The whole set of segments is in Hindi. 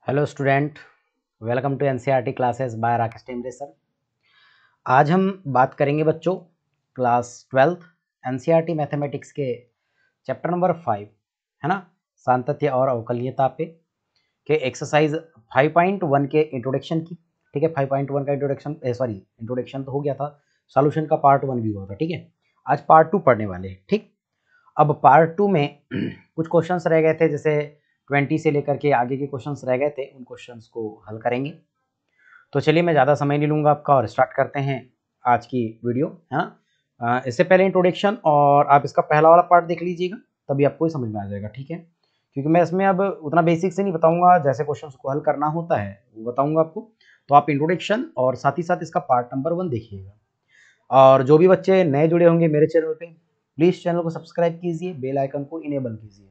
Hello student, welcome to NCERT classes by Rakesh Temre sir. आज हम बात करेंगे बच्चों क्लास 12th एनसीईआरटी मैथमेटिक्स के चैप्टर नंबर 5 है ना, सांतत्य और अवकलनीयता पे के एक्सरसाइज 5.1 के इंट्रोडक्शन की। ठीक है, 5.1 का इंट्रोडक्शन तो हो गया था, सॉल्यूशन का पार्ट 1 भी हुआ था। ठीक है, आज पार्ट 2 पढ़ने वाले हैं। ठीक, अब पार्ट 2 में कुछ क्वेश्चंस रह गए थे, जैसे 20 से लेकर के आगे के क्वेश्चंस रह गए थे, उन क्वेश्चंस को हल करेंगे। तो चलिए, मैं ज़्यादा समय नहीं लूँगा आपका और स्टार्ट करते हैं आज की वीडियो, है ना। इससे पहले इंट्रोडक्शन और आप इसका पहला वाला पार्ट देख लीजिएगा, तभी आपको ही समझ में आ जाएगा। ठीक है, क्योंकि मैं इसमें अब उतना बेसिक से नहीं बताऊंगा, जैसे क्वेश्चंस को हल करना होता है वो बताऊंगा आपको। तो आप इंट्रोडक्शन और साथ ही साथ इसका पार्ट नंबर 1 देखिएगा। और जो भी बच्चे नए जुड़े होंगे मेरे चैनल पे, प्लीज़ चैनल को सब्सक्राइब कीजिए, बेल आइकन को इनेबल कीजिए,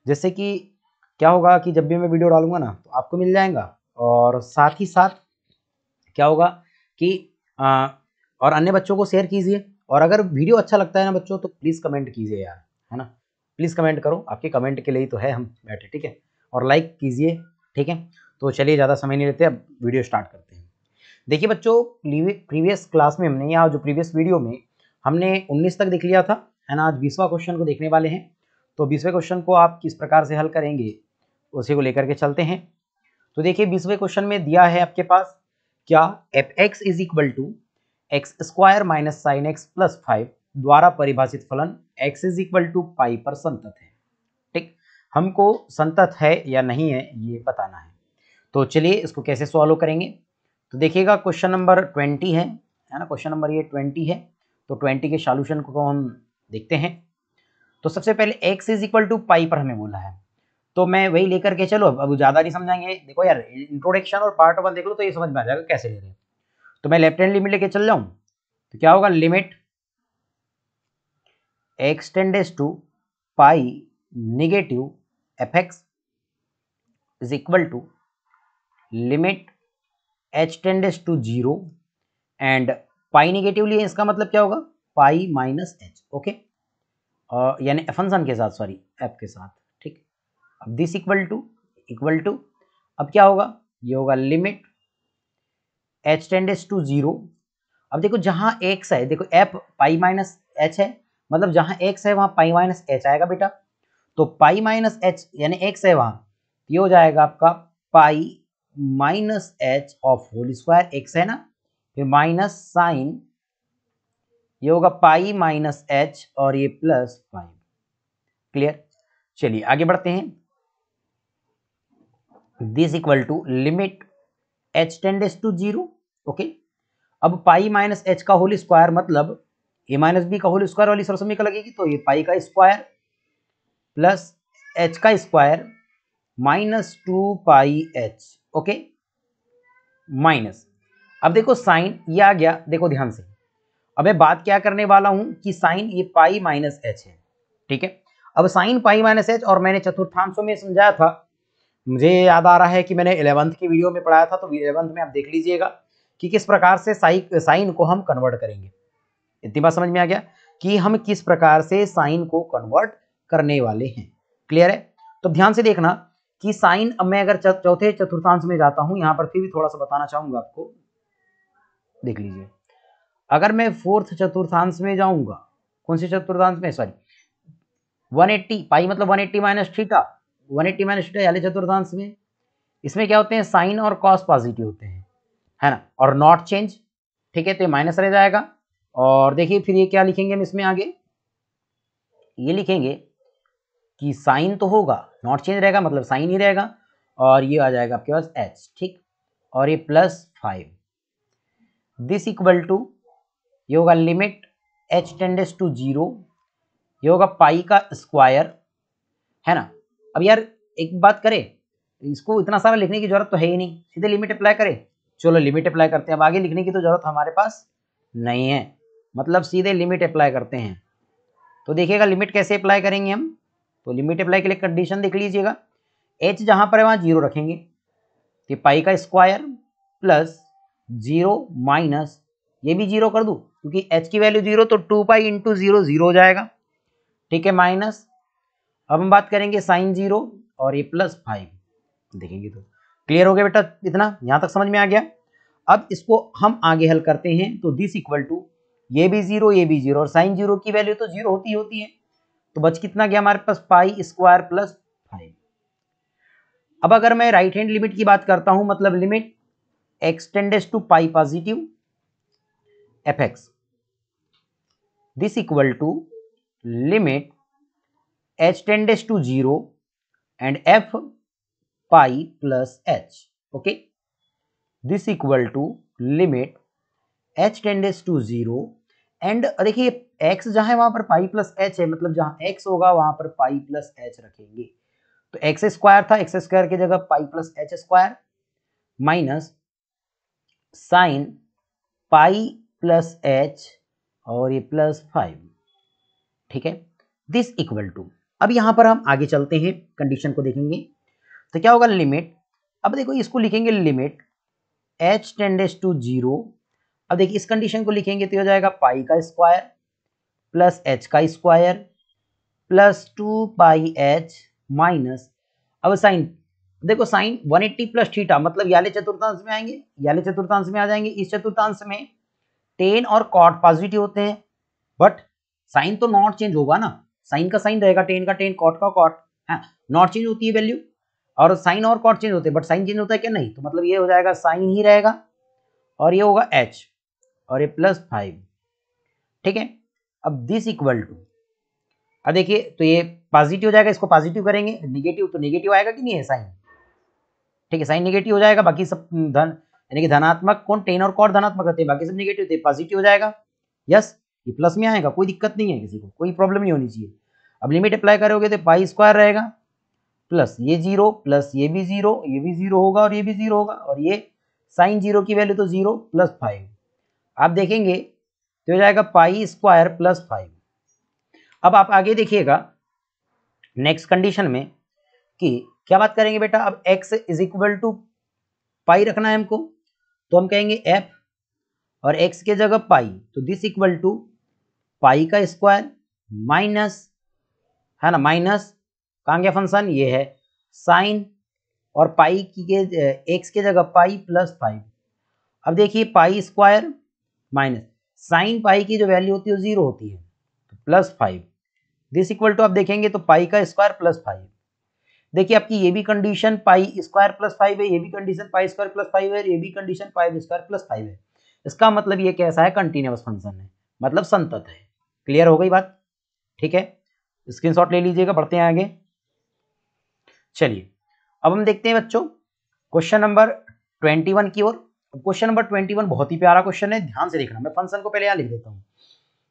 जिससे कि क्या होगा कि जब भी मैं वीडियो डालूंगा ना तो आपको मिल जाएगा। और साथ ही साथ क्या होगा कि और अन्य बच्चों को शेयर कीजिए। और अगर वीडियो अच्छा लगता है ना बच्चों, तो प्लीज़ कमेंट कीजिए यार, है ना। प्लीज़ कमेंट करो, आपके कमेंट के लिए ही तो है हम बैठे। ठीक है, और लाइक कीजिए। ठीक है, तो चलिए ज़्यादा समय नहीं लेते, अब वीडियो स्टार्ट करते हैं। देखिए बच्चों, प्रीवियस क्लास में हमने, या जो प्रीवियस वीडियो में हमने 19 तक देख लिया था, है ना। आज 20वां क्वेश्चन को देखने वाले हैं। तो 20वें क्वेश्चन को आप किस प्रकार से हल करेंगे उसी को लेकर के चलते हैं। तो देखिए, 20वें क्वेश्चन में दिया है आपके पास क्या, f x is equal to x square minus sine x plus 5 द्वारा परिभाषित फलन x is equal to pi पर संतत है। ठीक, हमको संतत है या नहीं है ये बताना है। तो चलिए इसको कैसे सॉल्व करेंगे। तो देखिएगा, क्वेश्चन नंबर 20 है ना, क्वेश्चन नंबर ये 20 है। तो 20 के सॉल्यूशन को हम देखते हैं। तो सबसे पहले x is equal to pi पर हमें बोला है, तो मैं वही लेकर के चलो। अब ज़्यादा नहीं समझाएंगे, देखो यार, इंट्रोडक्शन और पार्ट 1 देख लो तो ये समझ में आ जाएगा कैसे ले रहे हैं। तो मैं लेफ्ट हैंड लिमिट लेके चल जाऊँ तो क्या होगा, limit x tends to pi negative f x is equal to limit h tends to 0 and pi negative लिए, इसका मतलब क्या होगा, पाई माइनस एच। ओके, यानी फंक्शन के साथ, सॉरी एफ के साथ। ठीक, अब दिस इक्वल टू अब क्या होगा, ये होगा लिमिट h टेंडेस टू 0। अब देखो जहां x है, देखो f पाई माइनस h है, मतलब जहां x है वहां पाई माइनस h आएगा बेटा। तो पाई माइनस h यानी x है वहां, ये हो जाएगा आपका pi minus h of whole square, x है ना, फिर माइनस साइन, ये होगा पाई माइनस h और ये प्लस 5। क्लियर, चलिए आगे बढ़ते हैं। This equal to limit h tends to 0। Okay, अब पाई माइनस h का होल स्क्वायर मतलब a माइनस बी का होल स्क्वायर वाली सरसमी का लगेगी, तो ये पाई का स्क्वायर प्लस h का square minus 2 pi h। Okay, minus, अब देखो साइन ये आ गया, देखो ध्यान से। अब मैं बात क्या करने वाला हूं कि साइन ये पाई माइनस h है। ठीक है, अब साइन पाई माइनस h, और मैंने चतुर्थांशों में समझाया था, मुझे याद आ रहा है कि मैंने 11th की वीडियो में पढ़ाया था, तो 11th में आप देख लीजिएगा कि किस प्रकार से साइन को हम कन्वर्ट करेंगे। इतनी बात समझ में आ गया कि हम किस प्रकार से साइन को कन्वर्ट करने वाले हैं। क्लियर है, तो ध्यान से देखना कि साइन, अब मैं अगर चौथे चतुर्थांश में जाता हूं, यहां पर फिर भी थोड़ा सा बताना चाहूंगा आपको, देख लीजिए। अगर मैं फोर्थ चतुर्थांश में जाऊंगा, कौन से चतुर्थांश में, सॉरी 180, पाई मतलब 180 माइनस थीटा, 180 माइनस थीटा यानी चतुर्थांश में, इसमें क्या होते हैं, साइन और कॉस पॉजिटिव होते हैं, है ना, और नॉट चेंज। ठीक है, तो ये माइनस रह जाएगा। और देखिए फिर ये क्या लिखेंगे हम इसमें आगे, ये लिखेंगे कि साइन तो होगा, नॉट चेंज रहेगा मतलब साइन ही रहेगा, और ये आ जाएगा आपके पास एच। ठीक, और ये प्लस 5, दिस इक्वल टू, ये होगा लिमिट h टेंडेस टू 0, ये होगा पाई का स्क्वायर, है ना। अब यार एक बात करें, इसको इतना सारा लिखने की जरूरत तो है ही नहीं, सीधे लिमिट अप्लाई करें। चलो लिमिट अप्लाई करते हैं, अब आगे लिखने की तो जरूरत हमारे पास नहीं है, मतलब सीधे लिमिट अप्लाई करते हैं। तो देखिएगा लिमिट कैसे अप्लाई करेंगे हम, तो लिमिट अप्लाई के लिए कंडीशन देख लीजिएगा, h जहां पर है वहां 0 रखेंगे, कि पाई का स्क्वायर प्लस 0 माइनस, ये भी 0 कर दूं क्योंकि h की वैल्यू 0, तो 2 पाई इंटू 0 0 हो जाएगा। ठीक है, माइनस, अब हम बात करेंगे साइन 0 और ये प्लस 5, देखेंगे तो क्लियर हो गया बेटा? इतना यहाँ तक समझ में आ गया। अब इसको हम आगे हल करते हैं, तो दिस इक्वल टू ये भी जीरो ये भी जीरो, और साइन जीरो की वैल्यू तो जीरो होती है, तो बच कितना गया हमारे पास पाई स्क्वायर प्लस 5। अब अगर मैं राइट हैंड लिमिट की बात करता हूं, मतलब limit x tends to pi positive f x, this equal to limit h tends to 0 and f pi plus h, okay, this equal to limit h tends to 0 and देखिए x जहां है वहां पर पाई प्लस h है, मतलब जहां x होगा वहां पर पाई प्लस h रखेंगे, तो एक्स स्क्वायर था, एक्स स्क्वायर की जगह pi plus H square minus sine pi plus H और ये प्लस 5, ठीक है, दिस इक्वल टू। अब यहां पर हम आगे चलते हैं, कंडीशन को देखेंगे, तो क्या होगा लिमिट, अब देखो इसको लिखेंगे लिमिट h टेंडेस टू 0, अब देखिए इस कंडीशन को लिखेंगे तो हो जाएगा पाई का स्क्वायर प्लस h का square plus 2 pi h minus, अब साइन देखो साइन 180 प्लस थीटा, मतलब याले चतुर्थांश में आएंगे, याले चतुर्थांश में आ जाएंगे, इस चतुर्थांश में टेन और कॉट पॉजिटिव होते हैं, बट साइन तो नॉट चेंज होगा ना, साइन का साइन रहेगा, टेन का टेन, कॉट का कॉट, है नॉट चेंज होती है वैल्यू, और साइन और कॉट चेंज होते हैं, बट साइन चेंज होता है क्या? नहीं, तो मतलब ये हो जाएगा साइन ही रहेगा, और ये होगा h और ये प्लस 5, ठीक है। अब दिस इक्वल टू, अब देखिए तो ये पॉजिटिव हो जाएगा, इसको पॉजिटिव करेंगे, निगेटिव तो निगेटिव आएगा कि नहीं है साइन, ठीक है, साइन निगेटिव हो जाएगा, बाकी सब धन, यानी कि धनात्मक कौन, टेन और कॉट धनात्मक रहते हैं, बाकी सब निगेटिव थे, पॉजिटिव हो जाएगा, यस, ये प्लस में आएगा, कोई दिक्कत नहीं है, किसी को कोई प्रॉब्लम नहीं होनी चाहिए। अब लिमिट अप्लाई करोगे तो पाई स्क्वायर रहेगा प्लस ये जीरो प्लस ये भी जीरो, ये भी जीरो होगा और ये भी जीरो होगा, और ये साइन जीरो की वैल्यू तो जीरो प्लस 5, आप देखेंगे तो हो जाएगा पाई स्क्वायर प्लस 5। अब आप आगे देखिएगा नेक्स्ट कंडीशन में कि क्या बात करेंगे बेटा, अब x इज इक्वल टू पाई रखना है हमको, तो हम कहेंगे f और x के जगह पाई, तो दिस इक्वल टू पाई का स्क्वायर माइनस, है ना, माइनस कहाँ गया फंक्शन, ये है साइन, और पाई की के x के जगह पाई प्लस 5। अब देखिए pi square minus sine pi की जो वैल्यू होती है वो 0 होती है, तो प्लस 5, दिस इक्वल टू आप देखेंगे तो पाई का स्क्वायर प्लस 5। देखिए आपकी ये भी कंडीशन पाई स्क्वायर प्लस 5 है, ये भी कंडीशन पाई स्क्वायर प्लस 5 है, ये भी कंडीशन पाई स्क्वायर प्लस 5 है, इसका मतलब ये कैसा है, कंटिन्यूअस फंक्शन है, मतलब संतत है। क्लियर हो गई बात? ठीक है, स्क्रीनशॉट ले लीजिएगा, बढ़ते हैं आगे। चलिए अब हम देखते हैं बच्चों क्वेश्चन नंबर 21 की ओर। क्वेश्चन नंबर 21 बहुत ही प्यारा क्वेश्चन है, ध्यान से देखना, मैं फंक्शन को पहले यहाँ लिख देता हूँ।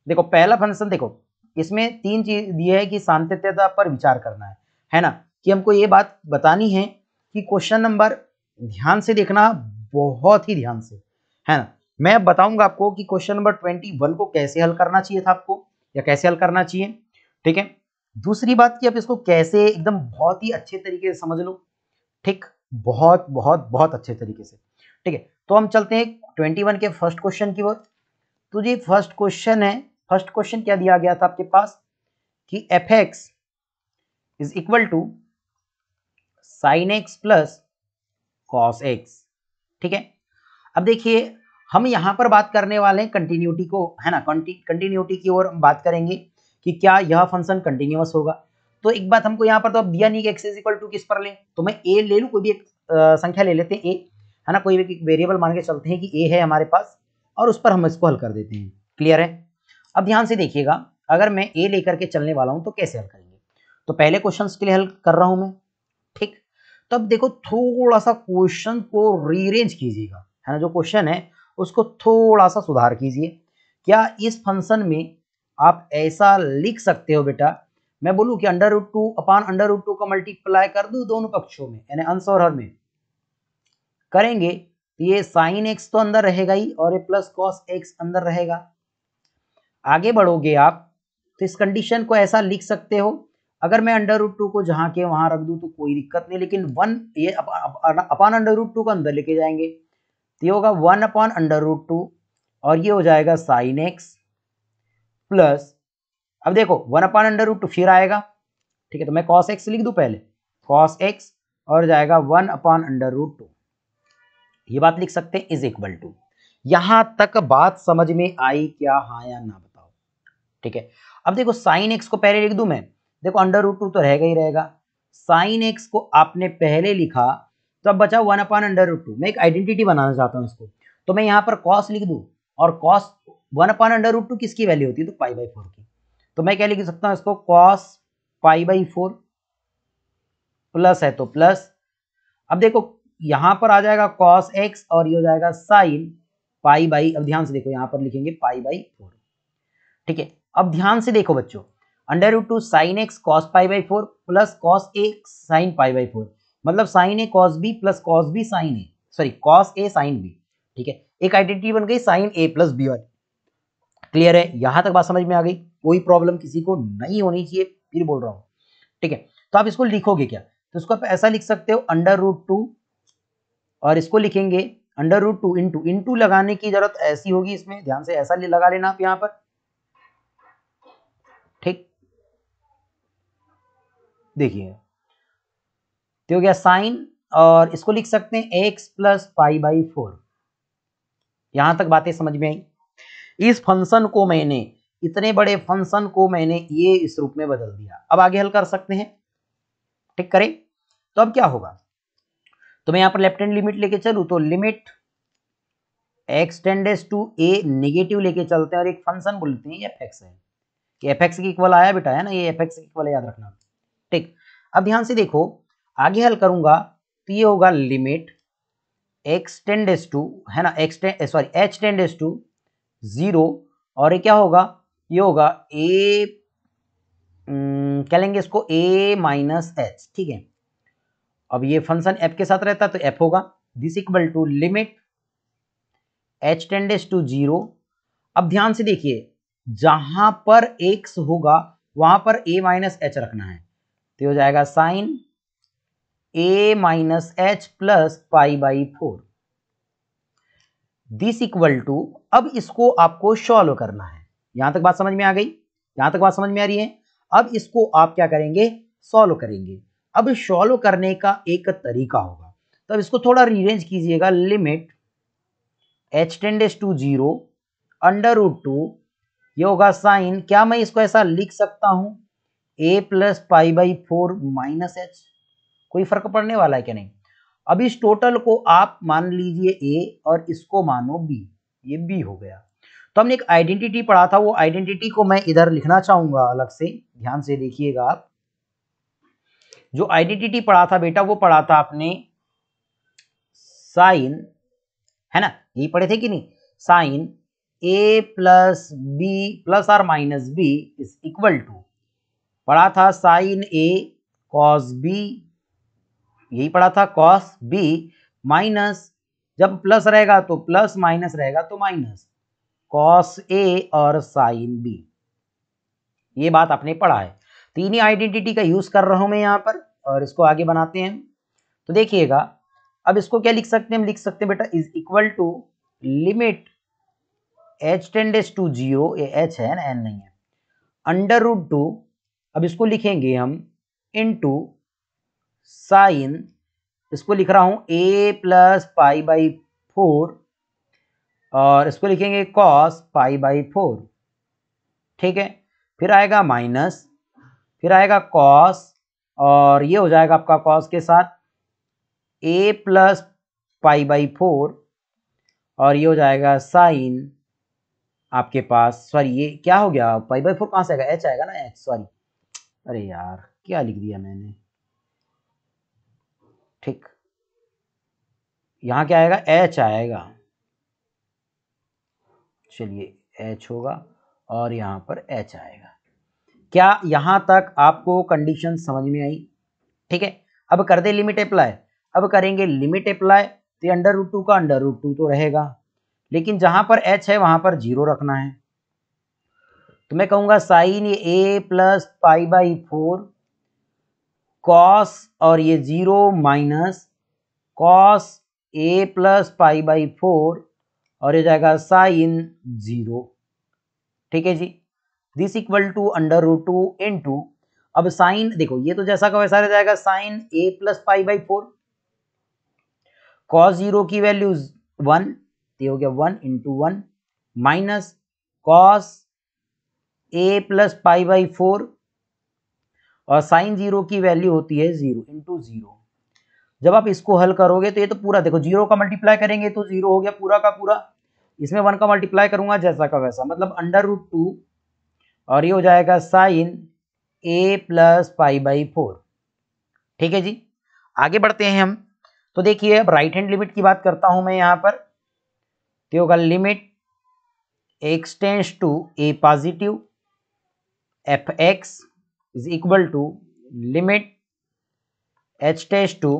देखो पहला फंक्शन, देखो इसमें 3 चीज दिए है कि सांतत्यता पर विचार करना है ना, कि हमको ये बात बतानी है कि क्वेश्चन नंबर, ध्यान से देखना, बहुत ही ध्यान से, है ना, मैं बताऊंगा आपको कि क्वेश्चन नंबर 21 को कैसे हल करना चाहिए था आपको, या कैसे हल करना चाहिए, ठीक है। दूसरी बात कि आप इसको कैसे एकदम बहुत ही अच्छे तरीके से समझ लो, ठीक, बहुत बहुत बहुत अच्छे तरीके से, ठीक है। तो हम चलते हैं 21 के फर्स्ट क्वेश्चन की ओर। तो जी फर्स्ट क्वेश्चन है, फर्स्ट क्वेश्चन क्या दिया गया था आपके पास कि f x is equal to sine x plus cos x, ठीक है। अब देखिए हम यहां पर बात करने वाले हैं कंटिन्यूटी को, है ना, कंटिन्यूटी की ओर बात करेंगे कि क्या यह फंक्शन कंटिन्यूअस होगा। तो एक बात हमको यहाँ पर तो अब दिया नहीं कि एक्स इज इक्वल टू किस पर ले, तो मैं ए ले लूँ, कोई भी एक संख्या ले लेते हैं ए, है ना, कोई भी वेरिएबल मान के चलते हैं कि ए है हमारे पास, और उस पर हम इसको हल कर देते हैं। क्लियर है? अब ध्यान से देखिएगा, अगर मैं ए लेकर के चलने वाला हूं तो कैसे हल करेंगे, तो पहले क्वेश्चन के लिए हल कर रहा हूं मैं, ठीक। तब देखो थोड़ा सा क्वेश्चन को रीअरेंज कीजिएगा, है ना, जो क्वेश्चन है उसको थोड़ा सा सुधार कीजिए। क्या इस फंक्शन में आप ऐसा लिख सकते हो बेटा, मैं बोलूं कि √2 अपान √2 का मल्टीप्लाई कर दूं दोनों पक्षों में, यानी अंश और हर में करेंगे तो ये साइन एक्स तो अंदर रहेगा ही, और ये प्लस कॉस एक्स अंदर रहेगा। आगे बढ़ोगे आप तो इस कंडीशन को ऐसा लिख सकते हो, अगर मैं √2 को जहां के वहां रख दूं तो कोई दिक्कत नहीं, लेकिन 1 ये अपान √2 को अंदर लेके जाएंगे तो ये होगा 1 अपान √2, और ये हो जाएगा साइन एक्स प्लस, अब देखो 1 अपान √2 फिर आएगा, ठीक है, तो मैं कॉस एक्स लिख दूं पहले, कॉस एक्स और जाएगा 1 अपान √2, ये बात लिख सकते हैं इज इक्वल टू। यहां तक बात समझ में आई क्या, हाँ या ना बताओ। ठीक है, अब देखो साइन एक्स को पहले लिख दूं मैं, देखो अंडर रूट टू तो रहेगा ही रहेगा, साइन एक्स को आपने पहले लिखा तो अब बचा 1/√2। मैं एक आइडेंटिटी बनाना चाहता हूं इसको, तो मैं यहां पर कॉस लिख दूं, और कॉस 1/√2 किसकी वैल्यू होती है, तो π/4 की। तो मैं क्या लिख सकता हूं इसको, कॉस π/4 प्लस है तो प्लस, अब देखो यहां पर आ जाएगा कॉस एक्स और ये हो जाएगा साइन अब ध्यान से देखो यहां पर लिखेंगे π/4। ठीक है, अब ध्यान से देखो बच्चों, √2 sine X cos π/4 plus cos A sine π/4, मतलब sine A cos B plus cos B sine A, sorry cos A sine B. ठीक है, एक आइडेंटिटी बन गई साइन ए प्लस बी वाली। क्लियर है, यहां तक बात समझ में आ गई, कोई प्रॉब्लम किसी को नहीं होनी चाहिए, फिर बोल रहा हूं। ठीक है, तो आप इसको लिखोगे क्या, तो इसको आप ऐसा लिख सकते हो √2, और इसको लिखेंगे √2 इंटू लगाने की जरूरत ऐसी होगी इसमें, ध्यान से ऐसा लगा लेना आप यहां पर। ठीक, देखिए तो हो गया साइन, और इसको लिख सकते हैं x प्लस π/4। यहां तक बातें समझ में आई। इस फंक्शन को मैंने, इतने बड़े फंक्शन को मैंने ये इस रूप में बदल दिया। अब आगे हल कर सकते हैं। ठीक, करें तो अब क्या होगा, तो मैं यहां पर लेफ्ट हैंड लिमिट लेके चलूं तो limit x tends to a negative लेके चलते हैं, और एक फंक्शन बोलते हैं ये fx है, कि fx की इक्वल आया बेटा, है ना, ये fx की इक्वल याद रखना। ठीक, अब ध्यान से देखो आगे हल करूंगा तो ये होगा लिमिट x टेंडेस टू, है ना, h टेंडेस टू 0, और ये क्या होगा, ये होगा a, क्या लेंगे इसको, a माइनस एच। ठीक है, अब ये फंक्शन f के साथ रहता तो f होगा, this equal to limit h tends to 0। अब ध्यान से देखिए, जहां पर x होगा वहां पर a माइनस एच रखना है, तो हो जाएगा sine a minus H plus π/4, this equal to, अब इसको आपको सॉल्व करना है। यहां तक बात समझ में आ गई, यहां तक बात समझ में आ रही है। अब इसको आप क्या करेंगे, सॉल्व करेंगे। अब सॉल्व करने का एक तरीका होगा, तो अब इसको थोड़ा रीअरेंज कीजिएगा, लिमिट h टेंडेस टू 0 √2, ये होगा साइन, क्या मैं इसको ऐसा लिख सकता हूं, a प्लस π/4 माइनस एच, कोई फर्क पड़ने वाला है क्या, नहीं। अब इस टोटल को आप मान लीजिए a और इसको मानो b, ये b हो गया। तो हमने एक आइडेंटिटी पढ़ा था, वो आइडेंटिटी को मैं इधर लिखना चाहूंगा अलग से, ध्यान से देखिएगा आप। जो आइडेंटिटी पढ़ा था बेटा, वो पढ़ा था आपने साइन, है ना, यही पढ़े थे कि नहीं, sine a plus B plus और minus B is equal to, पढ़ा था साइन a कॉस b, यही पढ़ा था कॉस b माइनस, जब प्लस रहेगा तो प्लस, माइनस रहेगा तो माइनस, कॉस a और साइन b। ये बात आपने पढ़ा है, तीन ही आइडेंटिटी का यूज कर रहा हूं मैं यहां पर, और इसको आगे बनाते हैं। तो देखिएगा, अब इसको क्या लिख सकते हैं, हम लिख सकते हैं बेटा is equal to limit h tends to 0, ये h है ना, n नहीं है, √2, अब इसको लिखेंगे हम इनटू साइन, इसको लिख रहा हूं a प्लस π/4, और इसको लिखेंगे cos π/4। ठीक है, फिर आएगा माइनस, फिर आएगा cos, और ये हो जाएगा आपका cos के साथ a प्लस π/4, और ये हो जाएगा साइन आपके पास, सॉरी ये क्या हो गया, π/4 कहां से आएगा, h आएगा ना, h, सॉरी, अरे यार क्या लिख दिया मैंने। ठीक, यहां क्या आएगा, h आएगा, चलिए h होगा, और यहां पर h आएगा। क्या यहां तक आपको कंडीशन समझ में आई। ठीक है, अब कर दे लिमिट अप्लाई, अब करेंगे लिमिट अप्लाई, तो √2 का √2 तो रहेगा, लेकिन जहां पर h है वहां पर 0 रखना है। तो मैं कहूंगा साइन ये a प्लस π/4 कॉस, और ये 0 माइनस कॉस a प्लस π/4, और ये जाएगा साइन 0। ठीक है जी, दिस इक्वल टू √2 इंटू, अब साइन देखो ये तो जैसा का वैसा रह जाएगा, sine a plus π/4 cos zero की वैल्यू 1, तो हो गया 1 into 1 minus cos a plus pi by 4 और साइन जीरो की वैल्यू होती है 0 इंटू 0। जब आप इसको हल करोगे तो ये तो पूरा देखो, जीरो का मल्टीप्लाई करेंगे तो 0 हो गया पूरा का पूरा, इसमें 1 का मल्टीप्लाई करूंगा जैसा का वैसा, मतलब √2 और ये हो जाएगा sine A plus pi by 4। ठीक है जी, आगे बढ़ते हैं हम। तो देखिए अब राइट हैंड लिमिट की बात करता हूं मैं यहां पर, तो होगा limit x tends to a positive f x is equal to limit h tends to,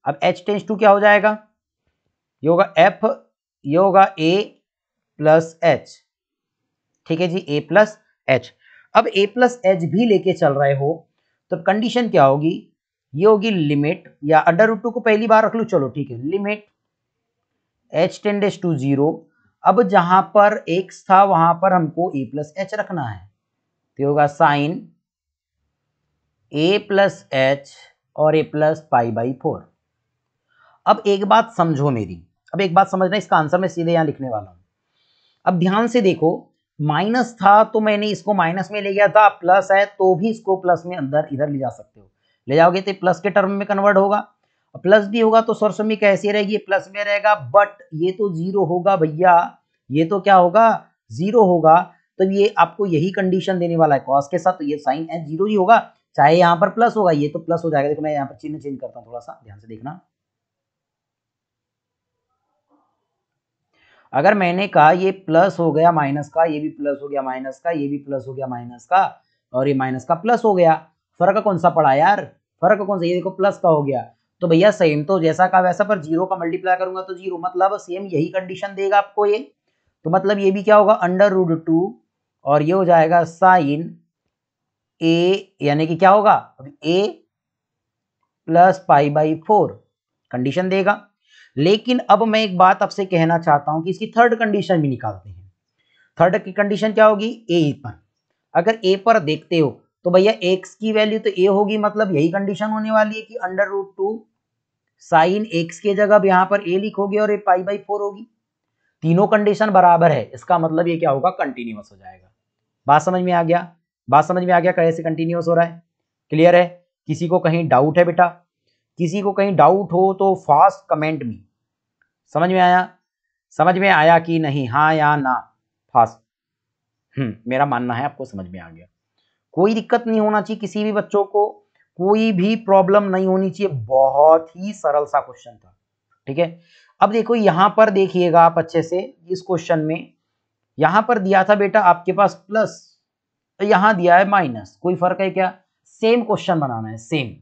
अब h टेंड्स टू क्या हो जाएगा, ये होगा f, ये होगा a प्लस h। ठीक है जी, a प्लस h। अब a प्लस h भी लेके चल रहे हो तो कंडीशन क्या होगी, ये होगी लिमिट, या √2 को पहली बार रख लो, चलो ठीक है, लिमिट h टेंड्स टू 0। अब जहां पर x था वहां पर हमको a प्लस h रखना है, तो होगा साइन a प्लस h और a प्लस पाई बाई 4। अब एक बात समझो मेरी, अब एक बात समझना, इसका आंसर मैं सीधे यहां लिखने वाला हूं। अब ध्यान से देखो, माइनस था तो मैंने इसको माइनस में ले गया था, प्लस है तो भी इसको प्लस में अंदर इधर ले जा सकते हो, ले जाओगे तो प्लस के टर्म में कन्वर्ट होगा, प्लस भी होगा तो सोर्स में कैसे रहेगी, प्लस में रहेगा, बट ये तो 0 होगा भैया, ये तो क्या होगा, 0 होगा। तो ये आपको यही कंडीशन देने वाला है कॉस के साथ, तो ये साइन एच 0 ही होगा, चाहे यहाँ पर प्लस होगा, ये तो प्लस हो जाएगा। देखो मैं यहाँ पर चिन्ह चेंज करता हूँ, थोड़ा सा ध्यान से देखना। अगर मैंने कहा ये प्लस हो गया माइनस का, ये भी प्लस हो गया माइनस का, ये भी प्लस हो गया माइनस का, और ये माइनस का प्लस हो गया, फर्क कौन सा पड़ा यार, फर्क कौन सा, ये देखो प्लस का हो गया, तो भैया सेम तो जैसा का वैसा, पर 0 का मल्टीप्लाई करूंगा तो 0, मतलब सेम यही कंडीशन देगा आपको ये। तो मतलब ये भी क्या होगा, √2 और ये हो जाएगा साइन ए, यानी कि क्या होगा, a plus pi by 4 condition देगा। लेकिन अब मैं एक बात आपसे कहना चाहता हूं कि इसकी थर्ड कंडीशन भी निकालते हैं। थर्ड की कंडीशन क्या होगी, ए पर, अगर ए पर देखते हो तो भैया x की वैल्यू तो a होगी, मतलब यही कंडीशन होने वाली है कि √2 साइन x के जगह यहां पर a लिखोगे और ये पाई बाई 4 होगी। तीनों कंडीशन बराबर है, इसका मतलब ये क्या होगा, कंटिन्यूअस हो जाएगा। बात समझ में आ गया, बात समझ में आ गया कैसे कंटिन्यूअस हो रहा है, क्लियर है। किसी को कहीं डाउट है बेटा, किसी को कहीं डाउट हो तो फास्ट कमेंट में, समझ में आया, समझ में आया कि नहीं, हाँ या ना, फास्ट। मेरा मानना है आपको समझ में आ गया। कोई दिक्कत नहीं होना चाहिए किसी भी बच्चों को, कोई भी प्रॉब्लम नहीं होनी चाहिए, बहुत ही सरल सा क्वेश्चन था। ठीक है, अब देखो यहां पर देखिएगा आप अच्छे से, इस क्वेश्चन में यहां पर दिया था बेटा आपके पास प्लस, तो यहां दिया है माइनस, कोई फर्क है क्या, सेम क्वेश्चन बनाना है, सेम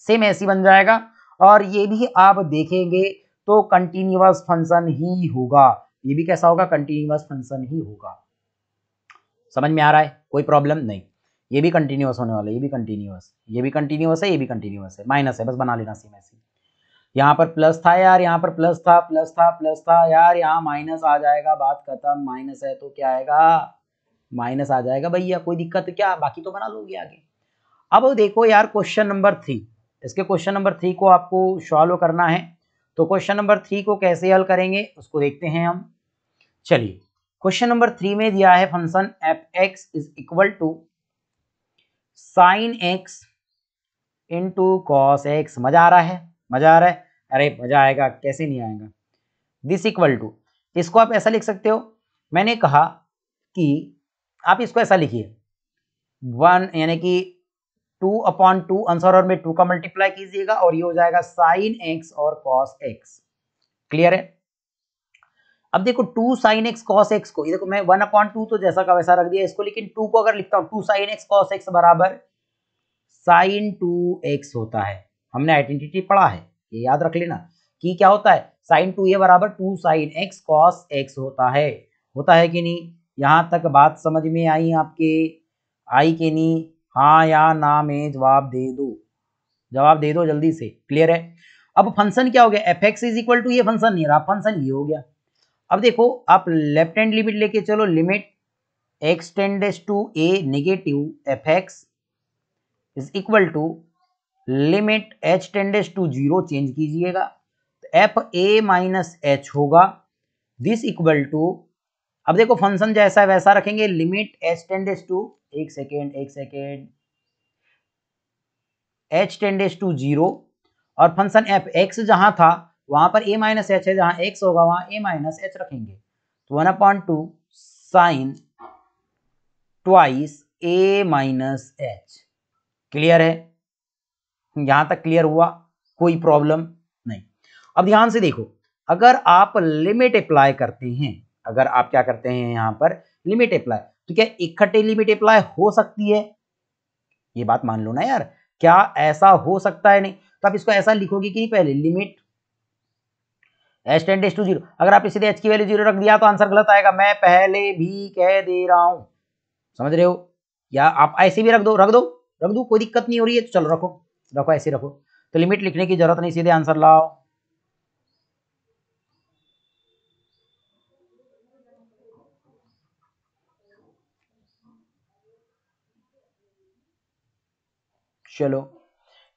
सेम ऐसी बन जाएगा। और ये भी आप देखेंगे तो कंटिन्यूअस फंक्शन ही होगा, ये भी कैसा होगा, कंटिन्यूअस फंक्शन ही होगा। समझ में आ रहा है, कोई प्रॉब्लम नहीं, ये भी कंटिन्यूअस होने वाला है, ये भी कंटिन्यूअस, ये भी कंटिन्यूअस है, ये भी कंटिन्यूअस है, माइनस है बस बना लेना सेम ऐसे। यहाँ पर प्लस था यार, यहाँ पर प्लस था, प्लस था, प्लस था यार, यहाँ माइनस आ जाएगा, बात खत्म, माइनस है तो क्या आएगा, माइनस आ जाएगा भैया, कोई दिक्कत क्या, बाकी तो बना लोगे आगे। अब देखो यार क्वेश्चन नंबर 3, इसके क्वेश्चन नंबर 3 को आपको सॉल्व करना है, तो क्वेश्चन नंबर 3 को कैसे हल करेंगे उसको देखते हैं हम। चलिए, क्वेश्चन नंबर 3 में दिया है function f x is equal to sine x into cos x. मजा आ रहा है, मजा आ रहा है, अरे मजा आएगा, कैसे नहीं आएगा। दिस इक्वल टू, इसको आप ऐसा लिख सकते हो, मैंने कहा कि आप इसको ऐसा लिखिए 1 यानी कि 2/2 आंसर और में 2 का मल्टीप्लाई कीजिएगा और ये हो जाएगा साइन एक्स और कॉस एक्स। क्लियर है। अब देखो 2 साइन एक्स कॉस एक्स को, ये देखो मैं 1/2 तो जैसा का वैसा रख दिया इसको, लेकिन 2 को अगर लिखता हूं 2 साइन एक्स कॉस एक्स बराबर साइन 2x होता है। हमने आइडेंटिटी पढ़ा है, ये याद रख लेना कि क्या होता है, साइन 2 ये बराबर 2 साइन एक्स कॉस एक्स होता है कि नहीं। यहां तक बात समझ में आई आपके, आई कि नहीं, हाँ या ना में जवाब दे दो, जवाब दे दो जल्दी से। क्लियर है। अब फंक्शन क्या हो गया, f x is equal to, ये फंक्शन नहीं रहा, फंक्शन ये हो गया। अब देखो आप लेफ्ट हैंड लिमिट लेके चलो, limit x tends to a negative f x is equal to limit h tends to 0, change कीजिएगा, एफ ए माइनस एच होगा, दिस इक्वल टू, अब देखो फंक्शन जैसा है वैसा रखेंगे, लिमिट एच टेंडेस टू, एक सेकेंड एच टेंडेस टू 0 और फंक्शन एफ एक्स जहां था वहां पर ए माइनस एच है, जहां एक्स होगा वहां ए माइनस एच रखेंगे, तो 1/2 साइन ट्वाइस ए माइनस एच। क्लियर है? यहां तक क्लियर हुआ? कोई प्रॉब्लम नहीं। अब ध्यान से देखो, अगर आप लिमिट अप्लाई करते हैं, अगर आप क्या करते हैं यहां पर लिमिट अप्लाई, तो क्या इकट्ठे लिमिट अप्लाई हो सकती है? ये बात मान लो ना यार, क्या ऐसा हो सकता है? नहीं। तो आप इसको ऐसा लिखोगे कि पहले लिमिट एच टेंडेस टू 0, अगर आप सीधे एच की वैल्यू 0 रख दिया तो आंसर गलत आएगा, मैं पहले भी कह दे रहा हूं, समझ रहे हो? या आप ऐसे भी रख दो, कोई दिक्कत नहीं हो रही है तो चलो रखो ऐसे रखो, तो लिमिट लिखने की जरूरत नहीं, सीधे आंसर लाओ। चलो